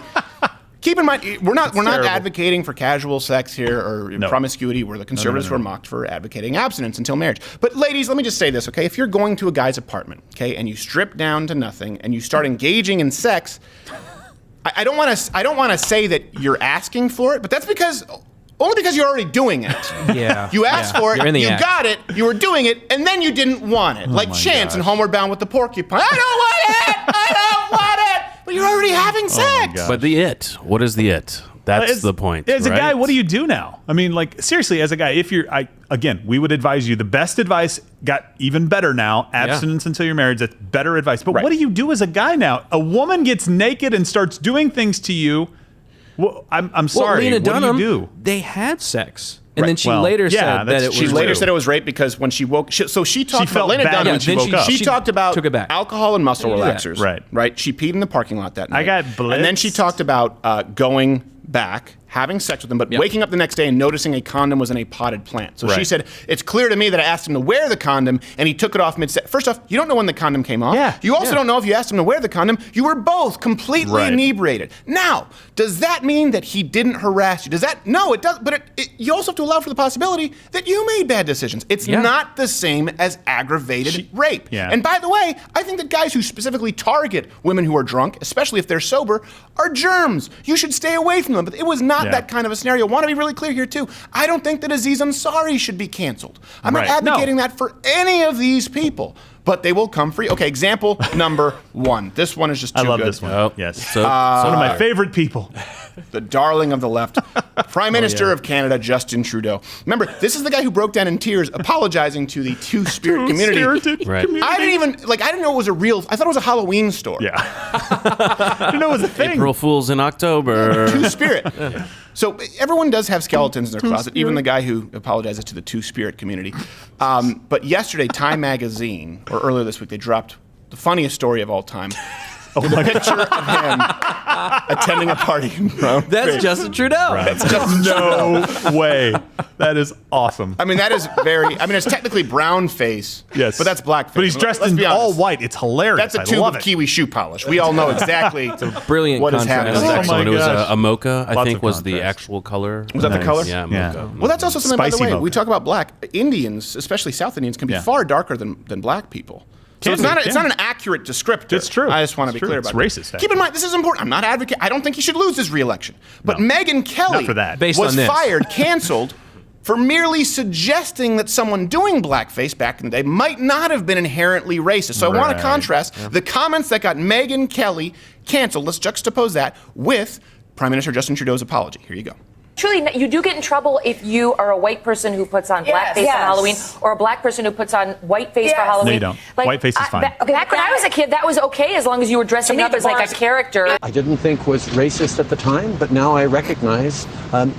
Keep in mind, we're not advocating for casual sex here or promiscuity. We're the conservatives who are mocked for advocating abstinence until marriage. But ladies, let me just say this, okay? If you're going to a guy's apartment, okay, and you strip down to nothing and you start engaging in sex, I don't want to say that you're asking for it, but that's only because you're already doing it. Yeah. You asked for it, you act. got it, you were doing it, and then you didn't want it. Like Chance in Homeward Bound with the Porcupine. I don't want it! I don't want it! But you're already having sex. But the it. What is the it? That's the point. As a right? guy, what do you do now? I mean, like, seriously, as a guy, if you're, again, we would advise you, the best advice got even better now, abstinence until you're married, that's better advice. But what do you do as a guy now? A woman gets naked and starts doing things to you. Well, I'm sorry, Lena what Dunham, do you do? They had sex. And then she later said that it was She later said it was rape because when she woke, she talked about Lena Dunham when she woke up. She talked about alcohol and muscle relaxers. Right. She peed in the parking lot that night. I got blitzed. And then she talked about going back, having sex with him, but waking up the next day and noticing a condom was in a potted plant. So she said, it's clear to me that I asked him to wear the condom and he took it off mid-set. First off, you don't know when the condom came off. You also don't know if you asked him to wear the condom. You were both completely inebriated. Now, does that mean that he didn't harass you? No, it does. But you also have to allow for the possibility that you made bad decisions. It's not the same as aggravated rape. And by the way, I think that guys who specifically target women who are drunk, especially if they're sober, are germs. You should stay away from them. But it was not that kind of a scenario. I want to be really clear here, too. I don't think that Aziz Ansari should be canceled. I'm not advocating that for any of these people. But they will come for you. Okay, example number 1. This one is just too good. I love this one. Oh, yes. So, one of my favorite people. The darling of the left. Prime Minister of Canada, Justin Trudeau. Remember, this is the guy who broke down in tears apologizing to the Two-Spirit community. Community. I didn't know it was a real, I thought it was a Halloween store. Yeah. I didn't know it was a thing. April Fools in October. Two-Spirit. So everyone does have skeletons in their closet, even the guy who apologizes to the Two-Spirit community. But yesterday, Time Magazine, or earlier this week, they dropped the funniest story of all time. With a picture of him attending a party in brown That's face. Justin Trudeau. That's Justin No way. That is awesome. I mean, that is it's technically brown face. Yes. But that's blackface. But he's dressed Let's in be honest. all white. It's hilarious. That's a tube of Kiwi shoe polish. We all know exactly Brilliant what is contrast. happening. That was excellent. It was gosh. a mocha, I Lots think, of was the contrast. actual color. Was that the color? Yeah, Yeah. mocha. Well, that's also something, by the Spicy way, mocha. we talk about black. Indians, especially South Indians, can be far darker than black people. So it's not an accurate descriptor. It's true. I just want to be It's clear true. about It's that. racist, Keep in mind, this is important. I'm not advocating. I don't think he should lose his re-election. But No. Megyn Kelly Not for that. Based was on this. fired, canceled, for merely suggesting that someone doing blackface back in the day might not have been inherently racist. So I want to Right. contrast the comments that got Megyn Kelly canceled. Let's juxtapose that with Prime Minister Justin Trudeau's apology. Here you go. Truly, you do get in trouble if you are a white person who puts on blackface on Halloween, or a black person who puts on whiteface for Halloween. No, you don't. Whiteface is fine. Back when I was a kid, that was okay as long as you were dressing up as like a character. I didn't think was racist at the time, but now I recognize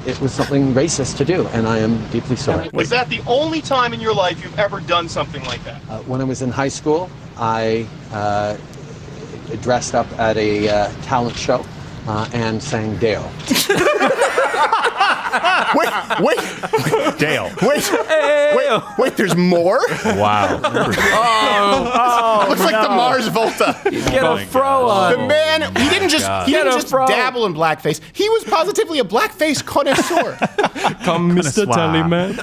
it was something racist to do, and I am deeply sorry. Was that the only time in your life you've ever done something like that? When I was in high school, I dressed up at a talent show and sang Dale. Wait, Dale. Wait, there's more? Wow. Looks like the Mars Volta. Get a fro on. The man, he didn't just dabble in blackface. He was positively a blackface connoisseur. Come, Mr. Tellyman.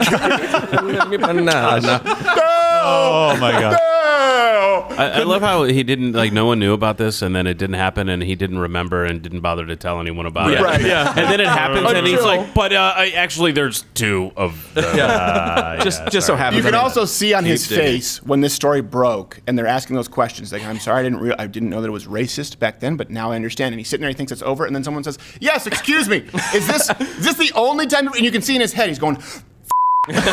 Oh my God. I love how he didn't no one knew about this, and then it didn't happen, and he didn't remember and didn't bother to tell anyone about it. Right, yeah. And then it happens, and he's like, "But actually, there's two of them." Just so happens. You can also see on his face when this story broke, and they're asking those questions. Like, "I'm sorry, I didn't know that it was racist back then, but now I understand." And he's sitting there, he thinks it's over, and then someone says, "Yes, excuse me, is this the only time?" And you can see in his head, he's going. I've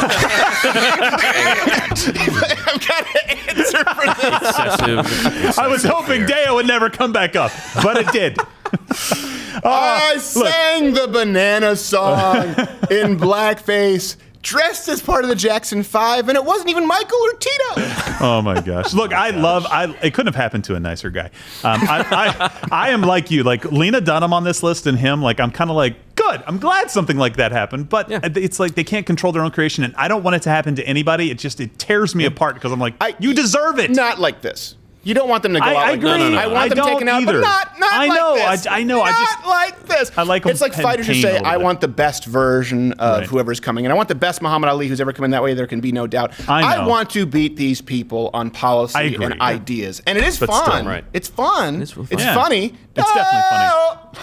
got an answer for this. I was hoping Deo would never come back up, but it did. I sang the banana song in blackface, dressed as part of the Jackson 5, and it wasn't even Michael or Tito. Oh my gosh! Look, it couldn't have happened to a nicer guy. I am like you, like Lena Dunham on this list, and him. Like I'm kind of like, good. I'm glad something like that happened, but it's like they can't control their own creation, and I don't want it to happen to anybody. It tears me apart because I'm like, you deserve it. Not like this. You don't want them to go out I like agree. No. I want them taken out, but not I like know, this. I know. Not like this. I like it's like fighters who say, I want the best version of whoever's coming in. I want the best Muhammad Ali who's ever come in. That way there can be no doubt. I want to beat these people on policy and ideas. And it is fun. Still, It's fun. It's funny. It's definitely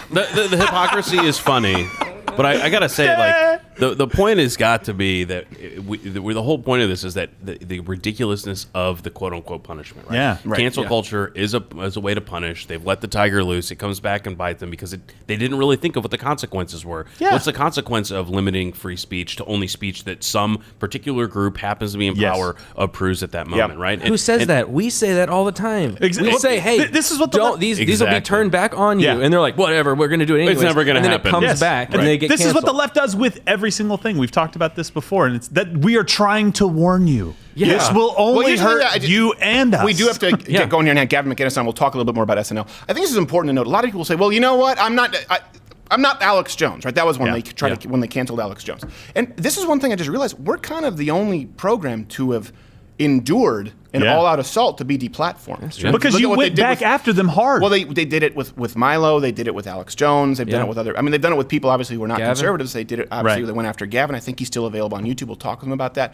funny. The hypocrisy is funny. But I gotta say, like, the point has got to be that the whole point of this is that the ridiculousness of the quote unquote punishment. Right? Yeah, right. Cancel culture is a way to punish. They've let the tiger loose. It comes back and bites them because they didn't really think of what the consequences were. Yeah. What's the consequence of limiting free speech to only speech that some particular group happens to be in power approves at that moment? Right? Who says that? We say that all the time. We say, "Hey, this is what these will be turned back on you," and they're like, "Whatever, we're going to do it anyway." It's never going to happen. And then it comes back, and they get This canceled. is what the left does with every single thing. We've talked about this before, and it's that we are trying to warn you. Yeah. This will only hurt you and us. We do have to get going here and have Gavin McInnes on. We'll talk a little bit more about SNL. I think this is important to note. A lot of people say, well, you know what? I'm not Alex Jones, right? That was when they tried when they canceled Alex Jones. And this is one thing I just realized. We're kind of the only program to have endured an all-out assault to be deplatformed. Because you went back after them hard. Well, they did it with Milo. They did it with Alex Jones. They've done it with other. I mean, they've done it with people obviously who are not conservatives. They did it obviously. They went after Gavin. I think he's still available on YouTube. We'll talk with him about that.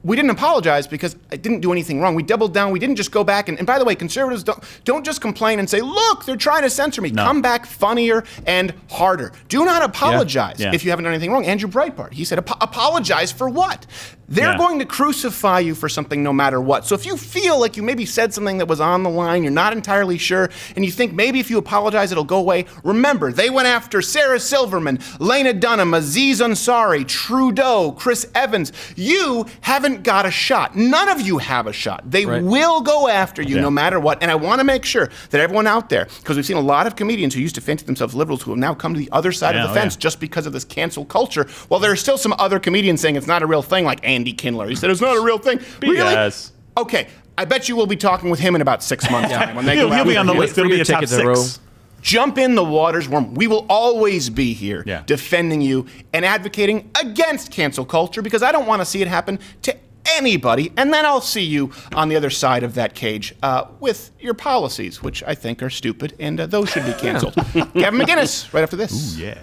We didn't apologize because I didn't do anything wrong. We doubled down. We didn't just go back. And by the way, conservatives don't just complain and say, look, they're trying to censor me. No. Come back funnier and harder. Do not apologize if you haven't done anything wrong. Andrew Breitbart, he said, apologize for what? They're going to crucify you for something no matter what. So if you feel like you maybe said something that was on the line, you're not entirely sure, and you think maybe if you apologize it'll go away, remember, they went after Sarah Silverman, Lena Dunham, Aziz Ansari, Trudeau, Chris Evans. You haven't got a shot. None of you have a shot. They will go after you no matter what. And I want to make sure that everyone out there, because we've seen a lot of comedians who used to fancy themselves liberals who have now come to the other side of the fence just because of this cancel culture. Well, there are still some other comedians saying it's not a real thing, like Andy Kindler. He said it's not a real thing. Really? Okay. I bet you we'll be talking with him in about 6 months' time. When they go he'll be on the list. It'll be a top 6. Jump in the waters warm. We will always be here defending you and advocating against cancel culture because I don't want to see it happen to anybody. And then I'll see you on the other side of that cage with your policies, which I think are stupid, and those should be canceled. Gavin McInnes, right after this. Ooh, yeah.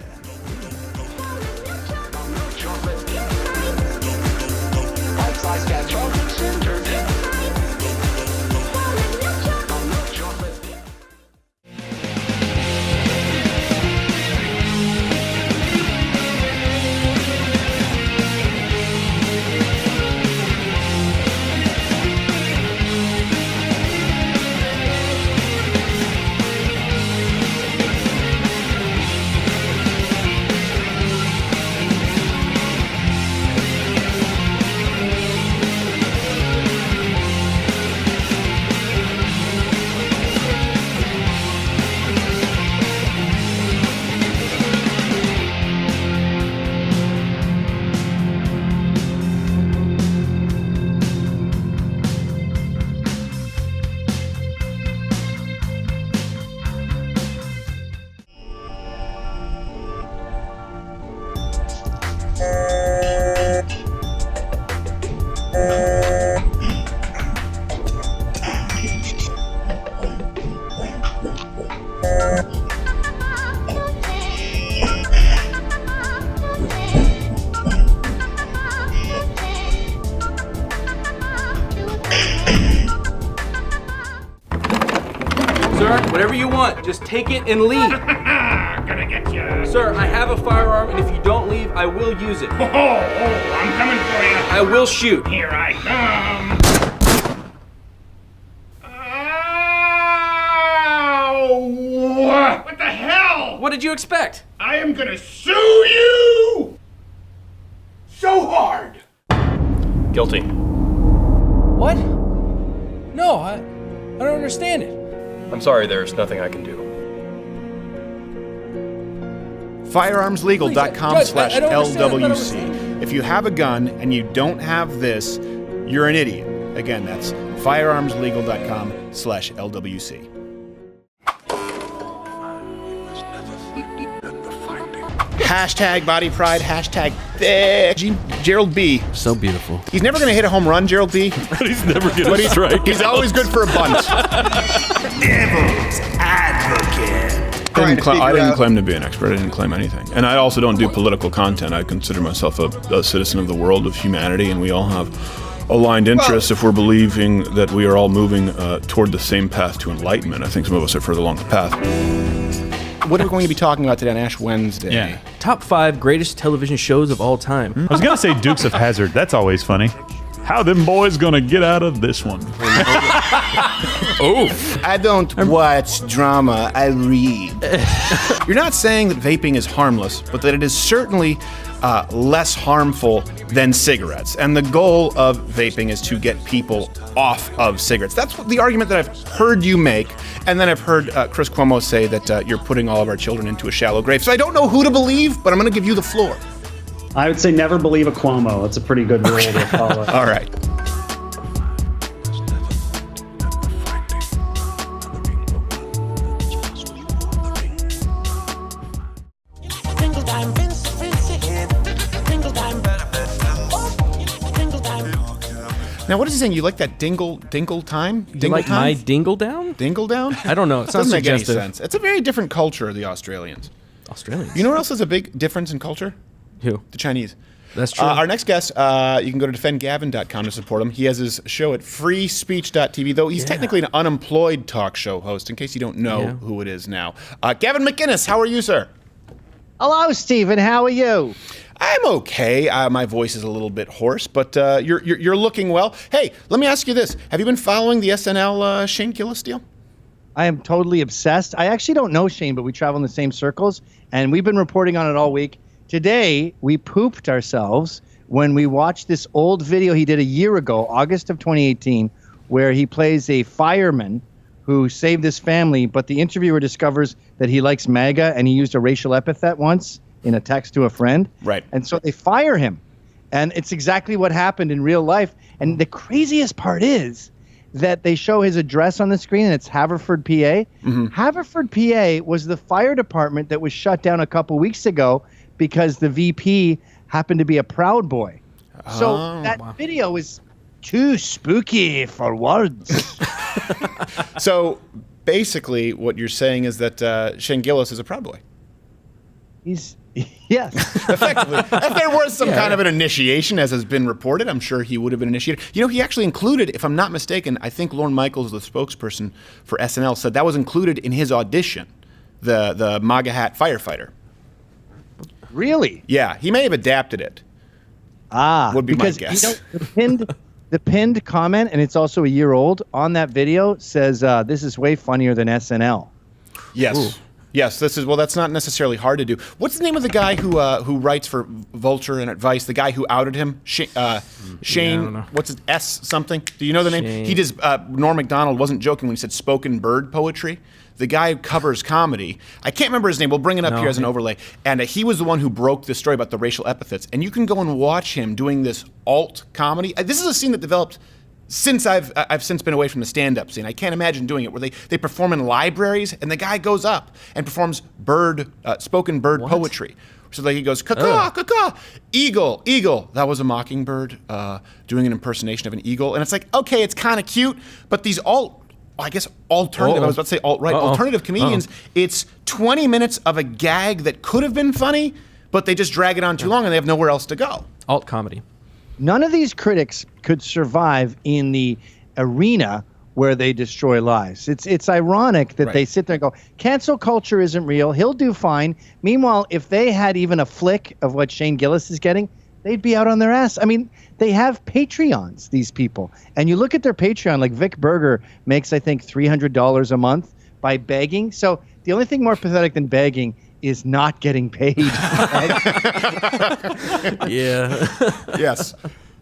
Whatever you want, just take it and leave. Gonna get you. Sir, I have a firearm, and if you don't leave, I will use it. Oh, I'm coming for you. I will shoot. Here I come. Ow! What the hell? What did you expect? I am gonna sue you so hard. Guilty. What? No, I don't understand it. I'm sorry, there's nothing I can do. Firearmslegal.com/LWC. If you have a gun and you don't have this, you're an idiot. Again, that's firearmslegal.com/LWC. Hashtag body pride, hashtag Gerald B. So beautiful. He's never going to hit a home run, Gerald B. He's never going to strike. He's always good for a bunt. Devil's advocate. I didn't claim to be an expert. I didn't claim anything. And I also don't do political content. I consider myself a citizen of the world, of humanity, and we all have aligned interests if we're believing that we are all moving toward the same path to enlightenment. I think some of us are further along the path. What are we going to be talking about today on Ash Wednesday? Yeah. Top 5 greatest television shows of all time. I was going to say Dukes of Hazzard. That's always funny. How them boys going to get out of this one? I don't watch drama, I read. You're not saying that vaping is harmless, but that it is certainly less harmful than cigarettes. And the goal of vaping is to get people off of cigarettes. That's the argument that I've heard you make. And then I've heard Chris Cuomo say that you're putting all of our children into a shallow grave. So I don't know who to believe, but I'm going to give you the floor. I would say never believe a Cuomo. It's a pretty good rule to follow. All right. Now, what is he saying? You like that dingle time? You like time? my dingle down? Dingle down? I don't know. It sounds doesn't make any suggestive. sense. It's a very different culture, the Australians. Australians? You know what else is a big difference in culture? Who? The Chinese. That's true. Our next guest, you can go to defendgavin.com to support him. He has his show at freespeech.tv, though he's technically an unemployed talk show host, in case you don't know who it is now. Gavin McInnes, how are you, sir? Hello, Stephen. How are you? I'm okay. My voice is a little bit hoarse, but you're looking well. Hey, let me ask you this. Have you been following the SNL Shane Gillis deal? I am totally obsessed. I actually don't know Shane, but we travel in the same circles, and we've been reporting on it all week. Today, we pooped ourselves when we watched this old video he did a year ago, August of 2018, where he plays a fireman who saved his family, but the interviewer discovers that he likes MAGA, and he used a racial epithet once in a text to a friend. Right. And so they fire him. And it's exactly what happened in real life. And the craziest part is that they show his address on the screen, and it's Haverford, PA. Mm-hmm. Haverford, PA was the fire department that was shut down a couple weeks ago because the VP happened to be a Proud Boy. So that video is too spooky for words. So basically what you're saying is that Shane Gillis is a Proud Boy. Yes. Effectively. If there was some kind of an initiation, as has been reported, I'm sure he would have been initiated. You know, he actually included, if I'm not mistaken, I think Lorne Michaels, the spokesperson for SNL, said that was included in his audition, the MAGA hat firefighter. Really? Yeah, he may have adapted it. Would be because, my guess. You know, the pinned comment, and it's also a year old, on that video says, this is way funnier than SNL. Yes. Ooh. Yes, that's not necessarily hard to do. What's the name of the guy who writes for Vulture and Advice? The guy who outed him, Shane. I don't know. What's it? S something? Do you know the name? Shane. He does. Norm Macdonald wasn't joking when he said spoken bird poetry. The guy who covers comedy. I can't remember his name. We'll bring it up here as an overlay. And he was the one who broke the story about the racial epithets. And you can go and watch him doing this alt comedy. This is a scene that developed since I've since been away from the stand-up scene. I can't imagine doing it where they perform in libraries and the guy goes up and performs spoken bird poetry. So like he goes, caw, caw, eagle, eagle. That was a mockingbird doing an impersonation of an eagle. And it's like, okay, it's kind of cute, but these alternative, I was about to say alt-right, alternative comedians, it's 20 minutes of a gag that could have been funny, but they just drag it on too long and they have nowhere else to go. Alt comedy. None of these critics could survive in the arena where they destroy lives. It's ironic that they sit there and go, cancel culture isn't real. He'll do fine. Meanwhile, if they had even a flick of what Shane Gillis is getting, they'd be out on their ass. I mean, they have Patreons, these people. And you look at their Patreon, like Vic Berger makes, I think, $300 a month by begging. So the only thing more pathetic than begging is not getting paid. Yeah. Yes.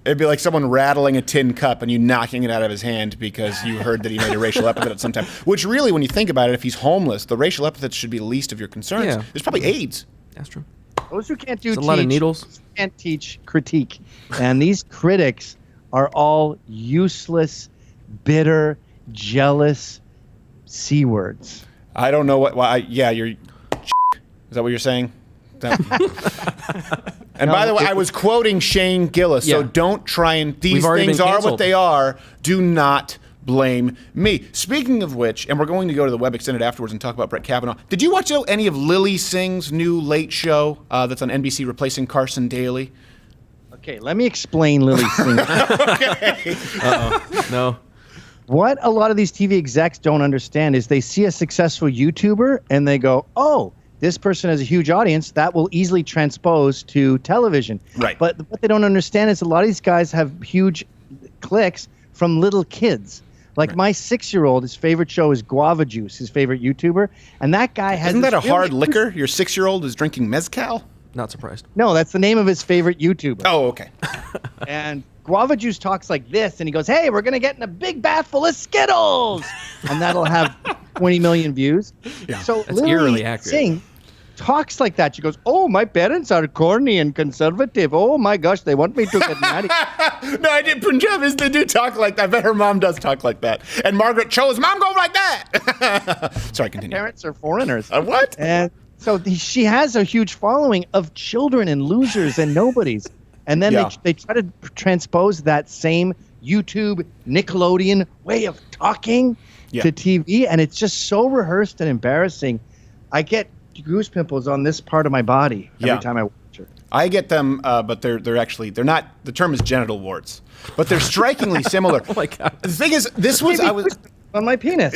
It'd be like someone rattling a tin cup and you knocking it out of his hand because you heard that he made a racial epithet at some time. Which really, when you think about it, if he's homeless, the racial epithets should be the least of your concerns. Yeah. There's probably AIDS. That's true. Those who can't do There's a lot of needles. Can't teach critique. And these critics are all useless, bitter, jealous C words. I don't know what. You're. Is that what you're saying? And by the way, I was quoting Shane Gillis, so don't try and... These things are what they are. Do not blame me. Speaking of which, and we're going to go to the Web Extended afterwards and talk about Brett Kavanaugh. Did you watch any of Lily Singh's new late show that's on NBC replacing Carson Daly? Okay, let me explain Lily Singh. Okay. Uh-oh. No. What a lot of these TV execs don't understand is they see a successful YouTuber and they go, oh, this person has a huge audience that will easily transpose to television. Right. But what they don't understand is a lot of these guys have huge clicks from little kids. Like my 6-year-old, his favorite show is Guava Juice, his favorite YouTuber. And that guy has... Isn't that a hard liquor? Your 6-year-old is drinking mezcal? Not surprised. No, that's the name of his favorite YouTuber. Oh, okay. And Guava Juice talks like this, and he goes, hey, we're going to get in a big bath full of Skittles. And that'll have 20 million views. Yeah. So That's eerily accurate. Singh talks like that. She goes, oh, my parents are corny and conservative. Oh, my gosh, they want me to get married. No, I did. Punjabis, they do talk like that. I bet her mom does talk like that. And Margaret Cho's mom goes like that. Sorry, continue. Parents are foreigners. What? And so she has a huge following of children and losers and nobodies. And then they try to transpose that same YouTube, Nickelodeon way of talking to TV. And it's just so rehearsed and embarrassing. I get goose pimples on this part of my body every time I watch her. I get them, but they're not. The term is genital warts, but they're strikingly similar. Oh my god! The thing is, this was I was on my penis.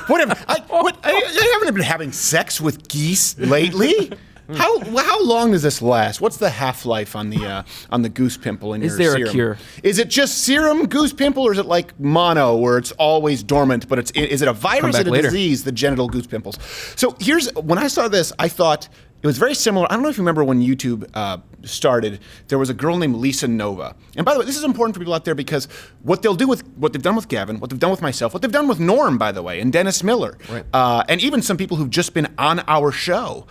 Whatever. I haven't been having sex with geese lately. How long does this last? What's the half-life on the goose pimple in your serum? Is there a cure? Is it just serum goose pimple, or is it like mono, where it's always dormant? But is it a virus or a disease? The genital goose pimples. So when I saw this, I thought it was very similar. I don't know if you remember when YouTube started. There was a girl named Lisa Nova. And by the way, this is important for people out there because what they'll do with what they've done with Gavin, what they've done with myself, what they've done with Norm, by the way, and Dennis Miller, and even some people who've just been on our show,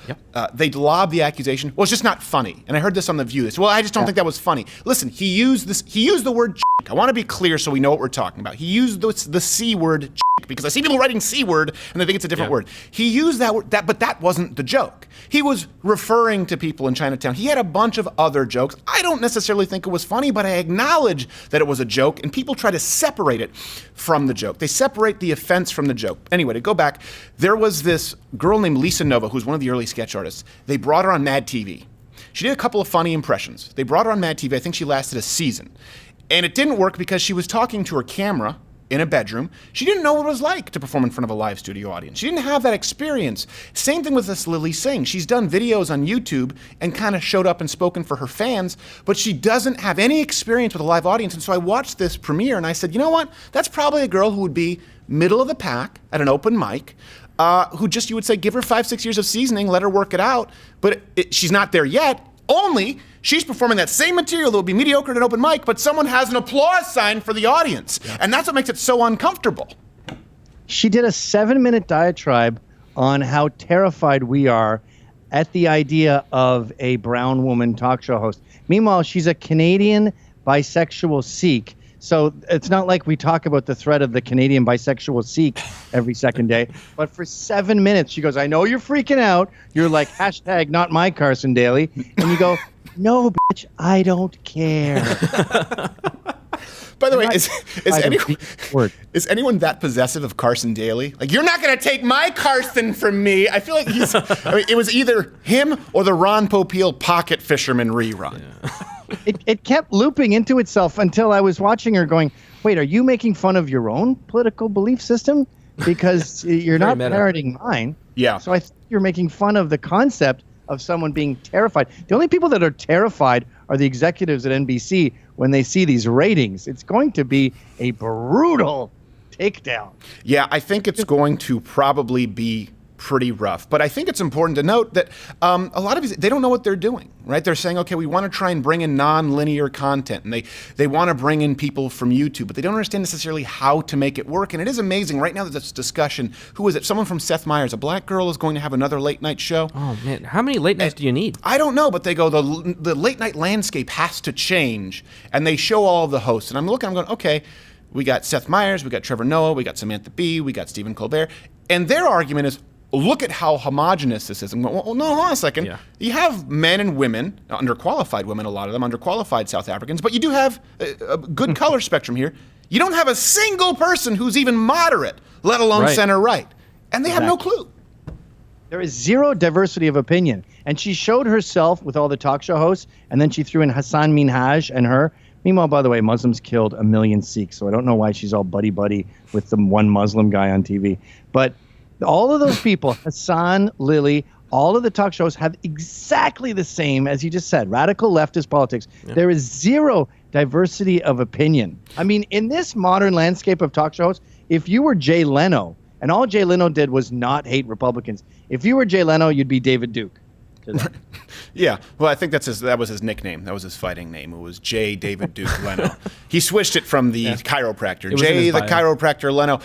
they'd lob the accusation, well, it's just not funny. And I heard this on The View. They said, well, I just don't think that was funny. Listen, he used the word I want to be clear so we know what we're talking about. He used the C word because I see people writing C word and they think it's a different word. He used that word, but that wasn't the joke. He was referring to people in Chinatown. He had a bunch of other jokes. I don't necessarily think it was funny, but I acknowledge that it was a joke, and people try to separate it from the joke. They separate the offense from the joke. Anyway, to go back, there was this girl named Lisa Nova, who's one of the early sketch artists. They brought her on Mad TV. She did a couple of funny impressions. They brought her on Mad TV. I think she lasted a season. And it didn't work because she was talking to her camera in a bedroom. She didn't know what it was like to perform in front of a live studio audience. She didn't have that experience. Same thing with this Lily Singh. She's done videos on YouTube and kind of showed up and spoken for her fans, but she doesn't have any experience with a live audience. And so I watched this premiere and I said, you know what? That's probably a girl who would be middle of the pack at an open mic, who just, you would say, give her 5-6 years of seasoning, let her work it out. But she's not there yet. Only she's performing that same material that would be mediocre at an open mic, but someone has an applause sign for the audience. Yeah. And that's what makes it so uncomfortable. She did a 7-minute diatribe on how terrified we are at the idea of a brown woman talk show host. Meanwhile, she's a Canadian bisexual Sikh. So it's not like we talk about the threat of the Canadian bisexual Sikh every second day. But for 7 minutes, she goes, I know you're freaking out. You're like, hashtag not my Carson Daly. And you go, no, bitch, I don't care. By the way, is anyone that possessive of Carson Daly? Like, you're not going to take my Carson from me. I feel like it was either him or the Ron Popeil Pocket Fisherman rerun. Yeah. it kept looping into itself until I was watching her going, wait, are you making fun of your own political belief system? Because you're not parroting mine. Yeah. So I think you're making fun of the concept of someone being terrified. The only people that are terrified are the executives at NBC when they see these ratings. It's going to be a brutal takedown. Yeah, I think it's going to probably be pretty rough. But I think it's important to note that a lot of these, they don't know what they're doing, right? They're saying, okay, we want to try and bring in non-linear content, and they want to bring in people from YouTube, but they don't understand necessarily how to make it work. And it is amazing. Right now there's this discussion. Who is it? Someone from Seth Meyers. A black girl is going to have another late night show. Oh, man. How many late nights do you need? I don't know, but they go, the late night landscape has to change. And they show all of the hosts. And I'm looking, I'm going, okay, we got Seth Meyers, we got Trevor Noah, we got Samantha Bee, we got Stephen Colbert. And their argument is, look at how homogenous this is. I'm going, well, no, hold on a second. Yeah. You have men and women, underqualified women, a lot of them, underqualified South Africans, but you do have a good color spectrum here. You don't have a single person who's even moderate, let alone center-right. And they have no clue. There is zero diversity of opinion. And she showed herself with all the talk show hosts, and then she threw in Hassan Minhaj and her. Meanwhile, by the way, Muslims killed 1 million Sikhs, so I don't know why she's all buddy-buddy with the one Muslim guy on TV. But all of those people, Hassan, Lily, all of the talk shows have exactly the same, as you just said, radical leftist politics. Yeah. There is zero diversity of opinion. I mean, in this modern landscape of talk shows, if you were Jay Leno, and all Jay Leno did was not hate Republicans, if you were Jay Leno, you'd be David Duke. Yeah, well, I think that was his nickname. That was his fighting name. It was J. David Duke Leno. He switched it from the chiropractor. J. the chiropractor Leno.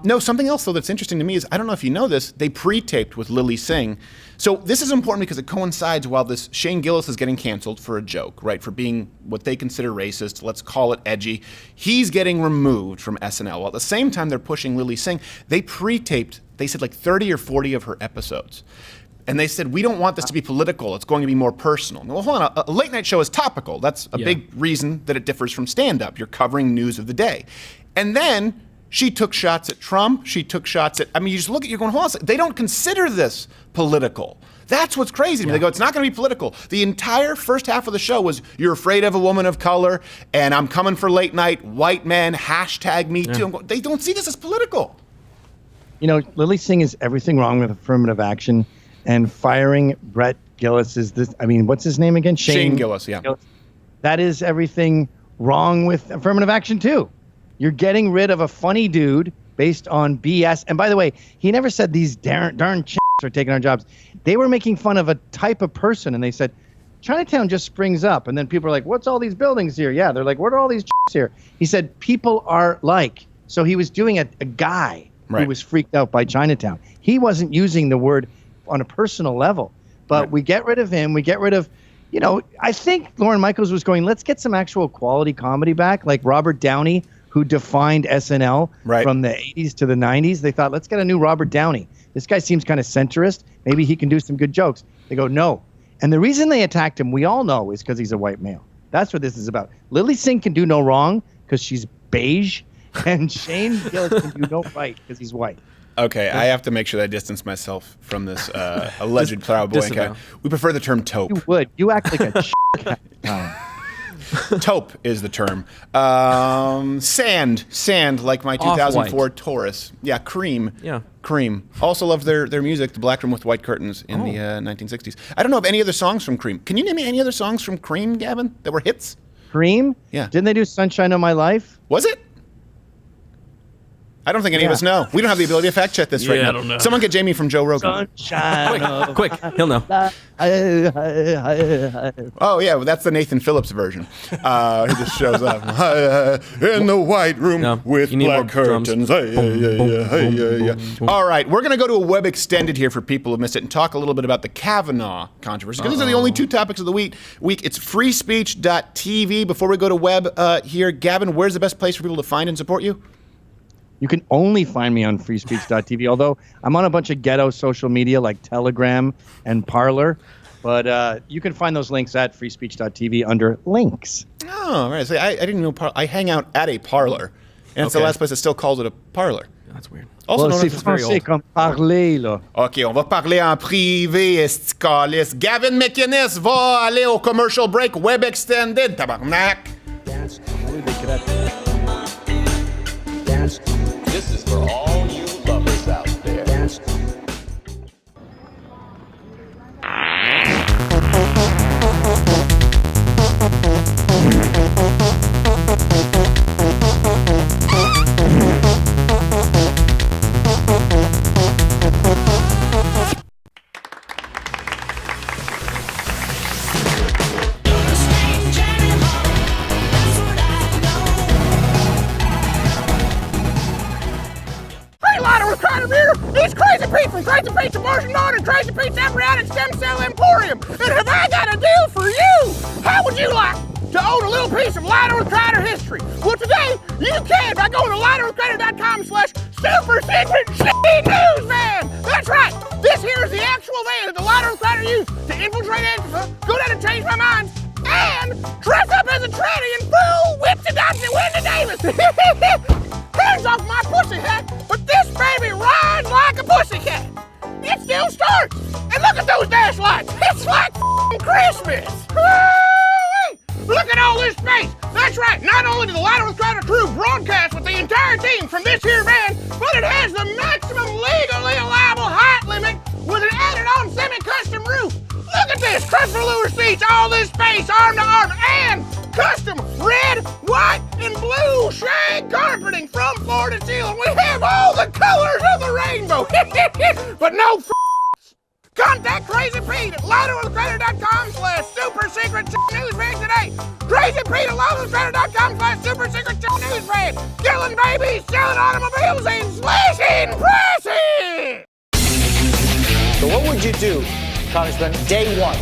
No, something else, though, that's interesting to me is, I don't know if you know this, they pre-taped with Lily Singh. So this is important because it coincides while this Shane Gillis is getting canceled for a joke, right, for being what they consider racist, let's call it edgy. He's getting removed from SNL. While at the same time they're pushing Lily Singh, they pre-taped, they said like 30 or 40 of her episodes. And they said, we don't want this to be political. It's going to be more personal. Well, hold on. A late night show is topical. That's a big reason that it differs from stand-up. You're covering news of the day. And then she took shots at Trump. She took shots at, I mean, you just look at, you're going, hold on a second. They don't consider this political. That's what's crazy to me. They go, it's not going to be political. The entire first half of the show was, you're afraid of a woman of color, and I'm coming for late night, white men, hashtag me too. Going, they don't see this as political. You know, Lily Singh is everything wrong with affirmative action. And firing Brett Gillis is this, I mean, what's his name again? Shane Gillis, yeah. Gillis. That is everything wrong with affirmative action, too. You're getting rid of a funny dude based on BS. And by the way, he never said these darn chicks are taking our jobs. They were making fun of a type of person, and they said, Chinatown just springs up. And then people are like, what's all these buildings here? Yeah, they're like, what are all these chicks here? He said, people are like. So he was doing a guy who was freaked out by Chinatown. He wasn't using the word on a personal level, but we get rid of him. We get rid of, you know, I think Lorne Michaels was going, let's get some actual quality comedy back, like Robert Downey, who defined SNL from the 80s to the 90s. They thought, let's get a new Robert Downey. This guy seems kind of centrist. Maybe he can do some good jokes. They go, no. And the reason they attacked him, we all know, is because he's a white male. That's what this is about. Lily Singh can do no wrong because she's beige, and Shane Gillis can do no right because he's white. Okay, I have to make sure that I distance myself from this alleged Proud Boy account. We prefer the term taupe. You would. You act like a Taupe is the term. Sand, like my 2004 Taurus. Yeah, cream. Yeah. Cream. Also loved their music, the black room with white curtains in the 1960s. I don't know of any other songs from Cream. Can you name me any other songs from Cream, Gavin, that were hits? Cream? Yeah. Didn't they do Sunshine of My Life? Was it? I don't think any of us know. We don't have the ability to fact check this right now. I don't know. Someone get Jamie from Joe Rogan. Sunshine. Quick, he'll know. Oh, yeah, well, that's the Nathan Phillips version. He just shows up in the white room with black curtains. All right, we're going to go to a web extended here for people who missed it and talk a little bit about the Kavanaugh controversy. Because these are the only two topics of the week. It's freespeech.tv. Before we go to web here, Gavin, where's the best place for people to find and support you? You can only find me on freespeech.tv, although I'm on a bunch of ghetto social media like Telegram and Parler. But you can find those links at freespeech.tv under links. Oh, right. So I didn't know. I hang out at a Parler, and it's the last place that still calls it a Parler. That's weird. Also, c'est français comme parler, là. OK, on va parler en privé, esticalis. Gavin McInnes va aller au commercial break web extended, tabarnak. This is for all you lovers out there. Hey, Lotto with Carter Beer! It's Crazy Pete from Crazy Pete's Abortion Dawn and Crazy Pete's Embryonic Stem Cell Emporium. And have I got a deal for you? How would you like to own a little piece of Lotto with Carter history? Well, today you can by going to LottoWithCarter.com/super secret news van. That's right. This here is the actual van that the Lotto with Carter used to infiltrate Antifa, go down and change my mind, and dress up as a tranny and fool whipsy-dotsy Wendy Davis. Hands off my pussy hat, but this baby rides like a pussycat. It still starts. And look at those dash lights. It's like Christmas. Woo-wee. Look at all this space. That's right. Not only did the Lotto with Carter crew broadcast with the entire team from this here van, but it has the maximum legally allowable height limit with an added-on semi-custom roof. Look at this. Crusher velour seats, all this space, arm to arm, and custom red, white, and blue shag carpeting from floor to ceiling. We have all the colors of the rainbow. But no contact Crazy Pete at LottoWithCarter.com/super secret newsvan today. Crazy Pete at LottoWithCarter.com/super secret newsvan. Killing babies, selling automobiles, and slashing prices. So what would you do, Congressman, day one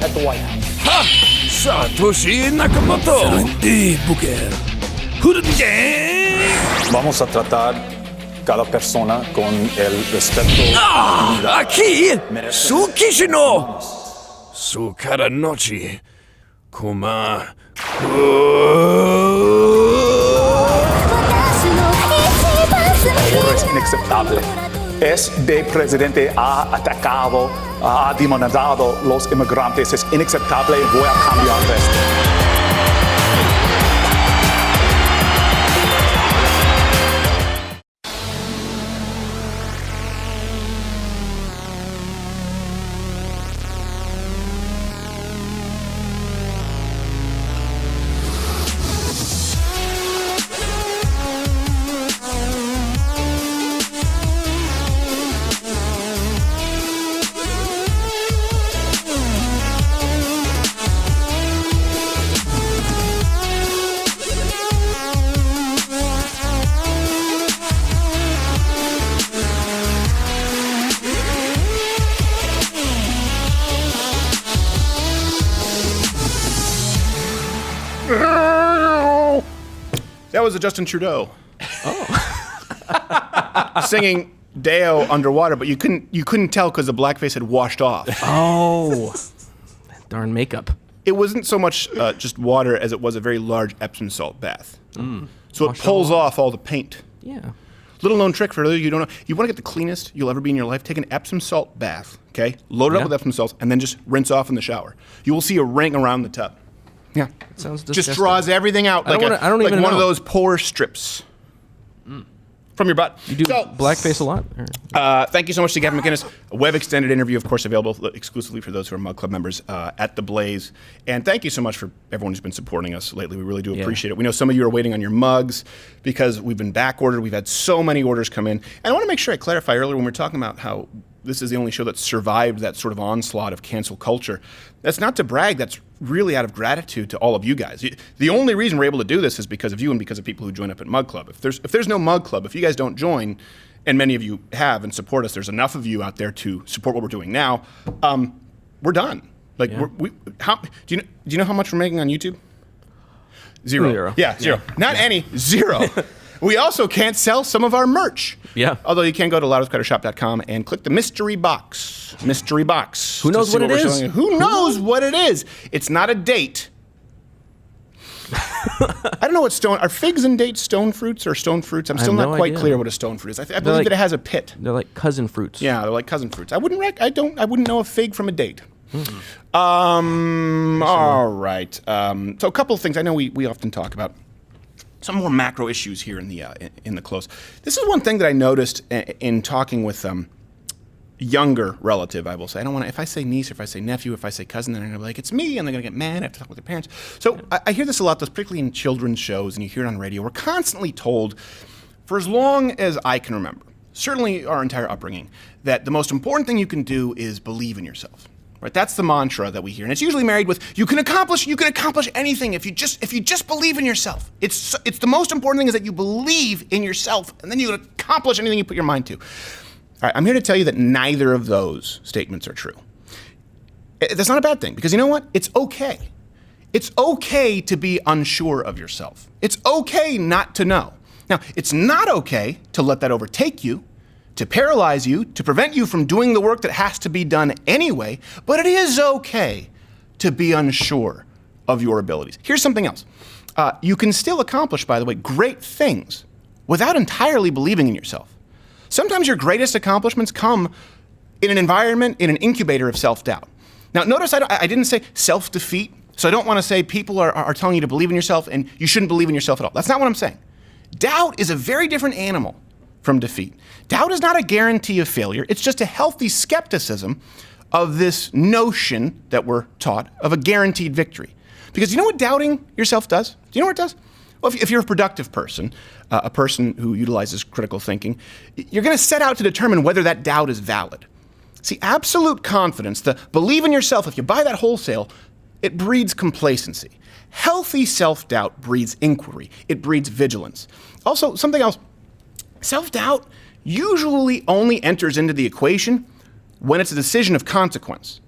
at the White House? Satoshi Nakamoto. Excelente, Booker. Vamos a tratar cada persona con el respeto. Aquí, su Kishino. Su cada noche. Kuma. Es inexceptable. Este presidente ha atacado, ha demonizado los inmigrantes. Es inexceptable. Voy a cambiar esto. That was a Justin Trudeau. Singing Deo underwater, but you couldn't tell because the blackface had washed off. Oh, darn makeup. It wasn't so much just water as it was a very large Epsom salt bath. So it pulls off all the paint. Yeah. Little known trick for those of you who don't know. You want to get the cleanest you'll ever be in your life, take an Epsom salt bath, okay? Load it up with Epsom salts and then just rinse off in the shower. You will see a ring around the tub. Yeah. It sounds disgusting. Just draws everything out like one of those pore strips from your butt. You do blackface a lot? Thank you so much to Gavin McInnes. A web extended interview, of course, available exclusively for those who are Mug Club members at The Blaze. And thank you so much for everyone who's been supporting us lately. We really do appreciate it. We know some of you are waiting on your mugs because we've been back ordered. We've had so many orders come in. And I want to make sure I clarify earlier when we were talking about how this is the only show that survived that sort of onslaught of cancel culture. That's not to brag. That's really out of gratitude to all of you guys. The only reason we're able to do this is because of you and because of people who join up at Mug Club. If there's no Mug Club, if you guys don't join, and many of you have and support us, there's enough of you out there to support what we're doing now. We're done. Like, do you know how much we're making on YouTube? Zero. Yeah, zero. Not any. Zero. We also can't sell some of our merch. Yeah. Although you can go to loudwithcuttershop.com and click the mystery box. Mystery box. Who knows what it is? Who knows what it is? It's not a date. I don't know what are figs and dates stone fruits or stone fruits? I'm still not quite clear what a stone fruit is. I believe that it has a pit. They're like cousin fruits. Yeah, they're like cousin fruits. I wouldn't know a fig from a date. All right. So a couple of things I know we often talk about. Some more macro issues here in the close. This is one thing that I noticed in talking with younger relative, I will say. I don't want to, if I say niece, or if I say nephew, if I say cousin, then they're going to be like, it's me, and they're going to get mad. I have to talk with their parents. So I hear this a lot, particularly in children's shows, and you hear it on radio. We're constantly told, for as long as I can remember, certainly our entire upbringing, that the most important thing you can do is believe in yourself. Right? That's the mantra that we hear, and it's usually married with you can accomplish anything if you just believe in yourself. It's the most important thing is that you believe in yourself, and then you can accomplish anything you put your mind to. All right, I'm here to tell you that neither of those statements are true. That's not a bad thing, because you know what? It's okay. It's okay to be unsure of yourself. It's okay not to know. Now, it's not okay to let that overtake you, to paralyze you, to prevent you from doing the work that has to be done anyway, but it is okay to be unsure of your abilities. Here's something else. You can still accomplish, by the way, great things without entirely believing in yourself. Sometimes your greatest accomplishments come in an environment, in an incubator of self-doubt. Now, notice I didn't say self-defeat, so I don't want to say people are telling you to believe in yourself and you shouldn't believe in yourself at all. That's not what I'm saying. Doubt is a very different animal from defeat. Doubt is not a guarantee of failure. It's just a healthy skepticism of this notion that we're taught of a guaranteed victory. Because you know what doubting yourself does? Do you know what it does? Well, if you're a productive person, a person who utilizes critical thinking, you're going to set out to determine whether that doubt is valid. See, absolute confidence, the believe in yourself, if you buy that wholesale, it breeds complacency. Healthy self-doubt breeds inquiry. It breeds vigilance. Also, something else. Self-doubt usually only enters into the equation when it's a decision of consequence,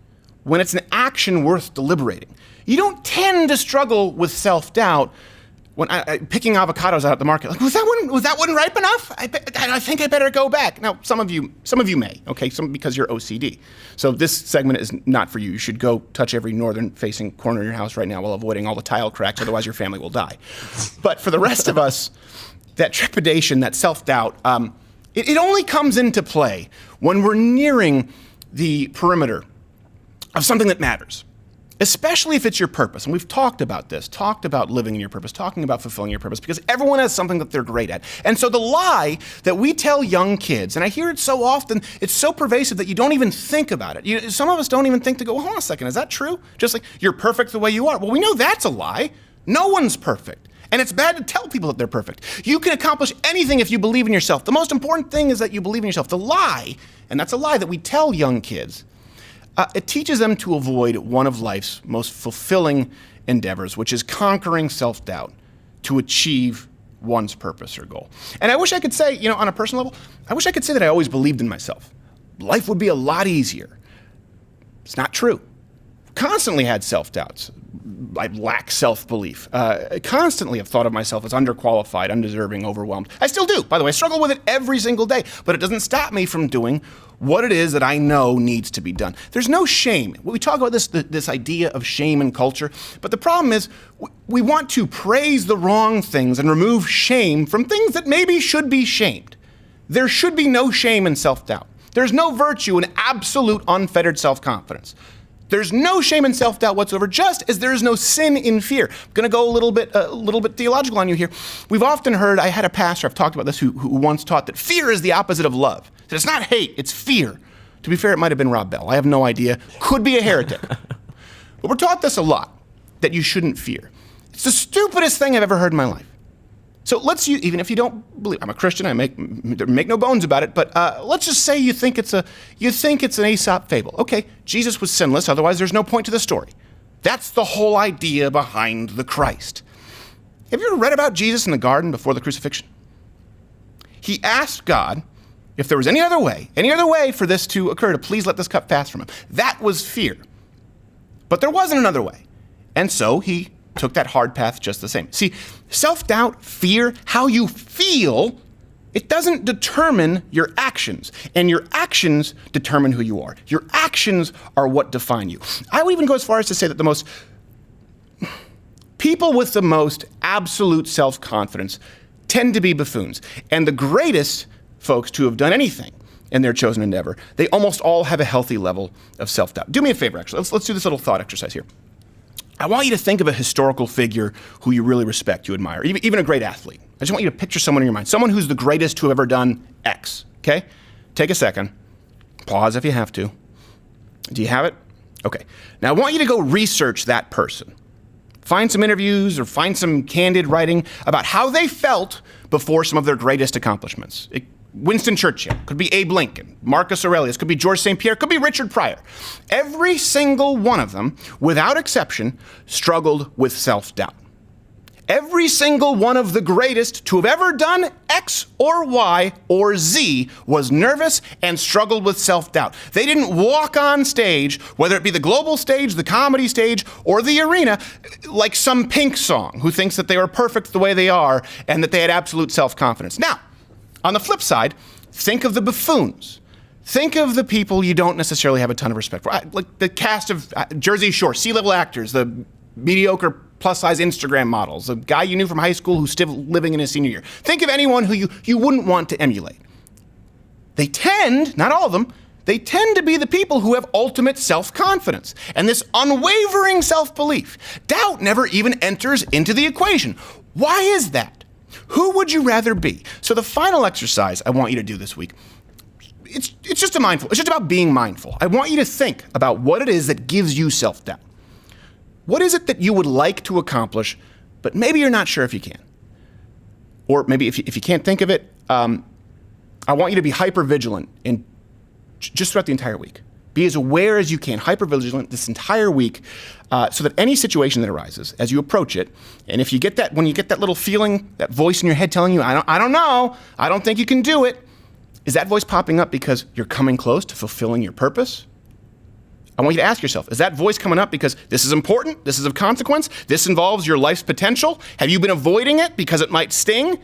when it's an action worth deliberating. You don't tend to struggle with self-doubt when picking avocados out at the market. Like, was that one ripe enough? I think I better go back. Now, some of you may, okay, because you're OCD. So this segment is not for you. You should go touch every northern-facing corner of your house right now while avoiding all the tile cracks, otherwise your family will die. But for the rest of us, that trepidation, that self-doubt, it only comes into play when we're nearing the perimeter of something that matters, especially if it's your purpose. And we've talked about this, talked about living in your purpose, talking about fulfilling your purpose, because everyone has something that they're great at. And so the lie that we tell young kids, and I hear it so often, it's so pervasive that you don't even think about it. Some of us don't even think to go, hold on a second, is that true? Just like, you're perfect the way you are. Well, we know that's a lie. No one's perfect. And it's bad to tell people that they're perfect. You can accomplish anything if you believe in yourself. The most important thing is that you believe in yourself. The lie, and that's a lie that we tell young kids, it teaches them to avoid one of life's most fulfilling endeavors, which is conquering self-doubt to achieve one's purpose or goal. And I wish I could say, on a personal level, I wish I could say that I always believed in myself. Life would be a lot easier. It's not true. Constantly had self-doubts. I lack self-belief. I constantly have thought of myself as underqualified, undeserving, overwhelmed. I still do, by the way. I struggle with it every single day, but it doesn't stop me from doing what it is that I know needs to be done. There's no shame. We talk about this idea of shame in culture, but the problem is we want to praise the wrong things and remove shame from things that maybe should be shamed. There should be no shame in self-doubt. There's no virtue in absolute unfettered self-confidence. There's no shame in self-doubt whatsoever, just as there is no sin in fear. I'm going to go a little bit theological on you here. We've often heard, I had a pastor, I've talked about this, who once taught that fear is the opposite of love. That it's not hate, it's fear. To be fair, it might have been Rob Bell. I have no idea. Could be a heretic. But we're taught this a lot, that you shouldn't fear. It's the stupidest thing I've ever heard in my life. So even if you don't believe, I'm a Christian, I make no bones about it, but let's just say you think it's an Aesop fable. Okay, Jesus was sinless, otherwise there's no point to the story. That's the whole idea behind the Christ. Have you ever read about Jesus in the garden before the crucifixion? He asked God if there was any other way for this to occur, to please let this cup pass from him. That was fear. But there wasn't another way. And so he took that hard path just the same. See, self-doubt, fear, how you feel, it doesn't determine your actions. And your actions determine who you are. Your actions are what define you. I would even go as far as to say that people with the most absolute self-confidence tend to be buffoons. And the greatest folks to have done anything in their chosen endeavor, they almost all have a healthy level of self-doubt. Do me a favor, actually. Let's do this little thought exercise here. I want you to think of a historical figure who you really respect, you admire, even a great athlete. I just want you to picture someone in your mind, someone who's the greatest to have ever done X, okay? Take a second. Pause if you have to. Do you have it? Okay. Now, I want you to go research that person. Find some interviews or find some candid writing about how they felt before some of their greatest accomplishments. Winston Churchill, could be Abe Lincoln, Marcus Aurelius, could be George St. Pierre, could be Richard Pryor. Every single one of them, without exception, struggled with self-doubt. Every single one of the greatest to have ever done X or Y or Z was nervous and struggled with self-doubt. They didn't walk on stage, whether it be the global stage, the comedy stage, or the arena, like some Pink song who thinks that they were perfect the way they are and that they had absolute self-confidence. Now, on the flip side, think of the buffoons. Think of the people you don't necessarily have a ton of respect for. Like the cast of Jersey Shore, C-level actors, the mediocre plus-size Instagram models, the guy you knew from high school who's still living in his senior year. Think of anyone who you wouldn't want to emulate. They tend, not all of them, they tend to be the people who have ultimate self-confidence and this unwavering self-belief. Doubt never even enters into the equation. Why is that? Who would you rather be? So the final exercise I want you to do this week, it's just about being mindful. I want you to think about what it is that gives you self-doubt. What is it that you would like to accomplish, but maybe you're not sure if you can? Or maybe if you can't think of it, I want you to be hyper-vigilant just throughout the entire week. Be as aware as you can, hyper-vigilant this entire week, so that any situation that arises, as you approach it, and if you get that, when you get that little feeling, that voice in your head telling you, I don't know, I don't think you can do it, is that voice popping up because you're coming close to fulfilling your purpose? I want you to ask yourself, is that voice coming up because this is important, this is of consequence, this involves your life's potential? Have you been avoiding it because it might sting? Have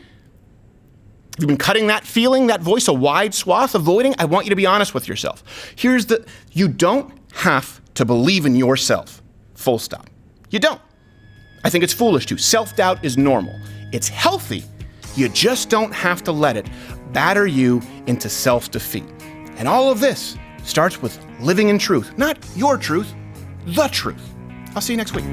you been cutting that feeling, that voice, a wide swath, avoiding? I want you to be honest with yourself. You don't have to believe in yourself, full stop. You don't. I think it's foolish to. Self-doubt is normal. It's healthy. You just don't have to let it batter you into self-defeat. And all of this starts with living in truth. Not your truth, the truth. I'll see you next week.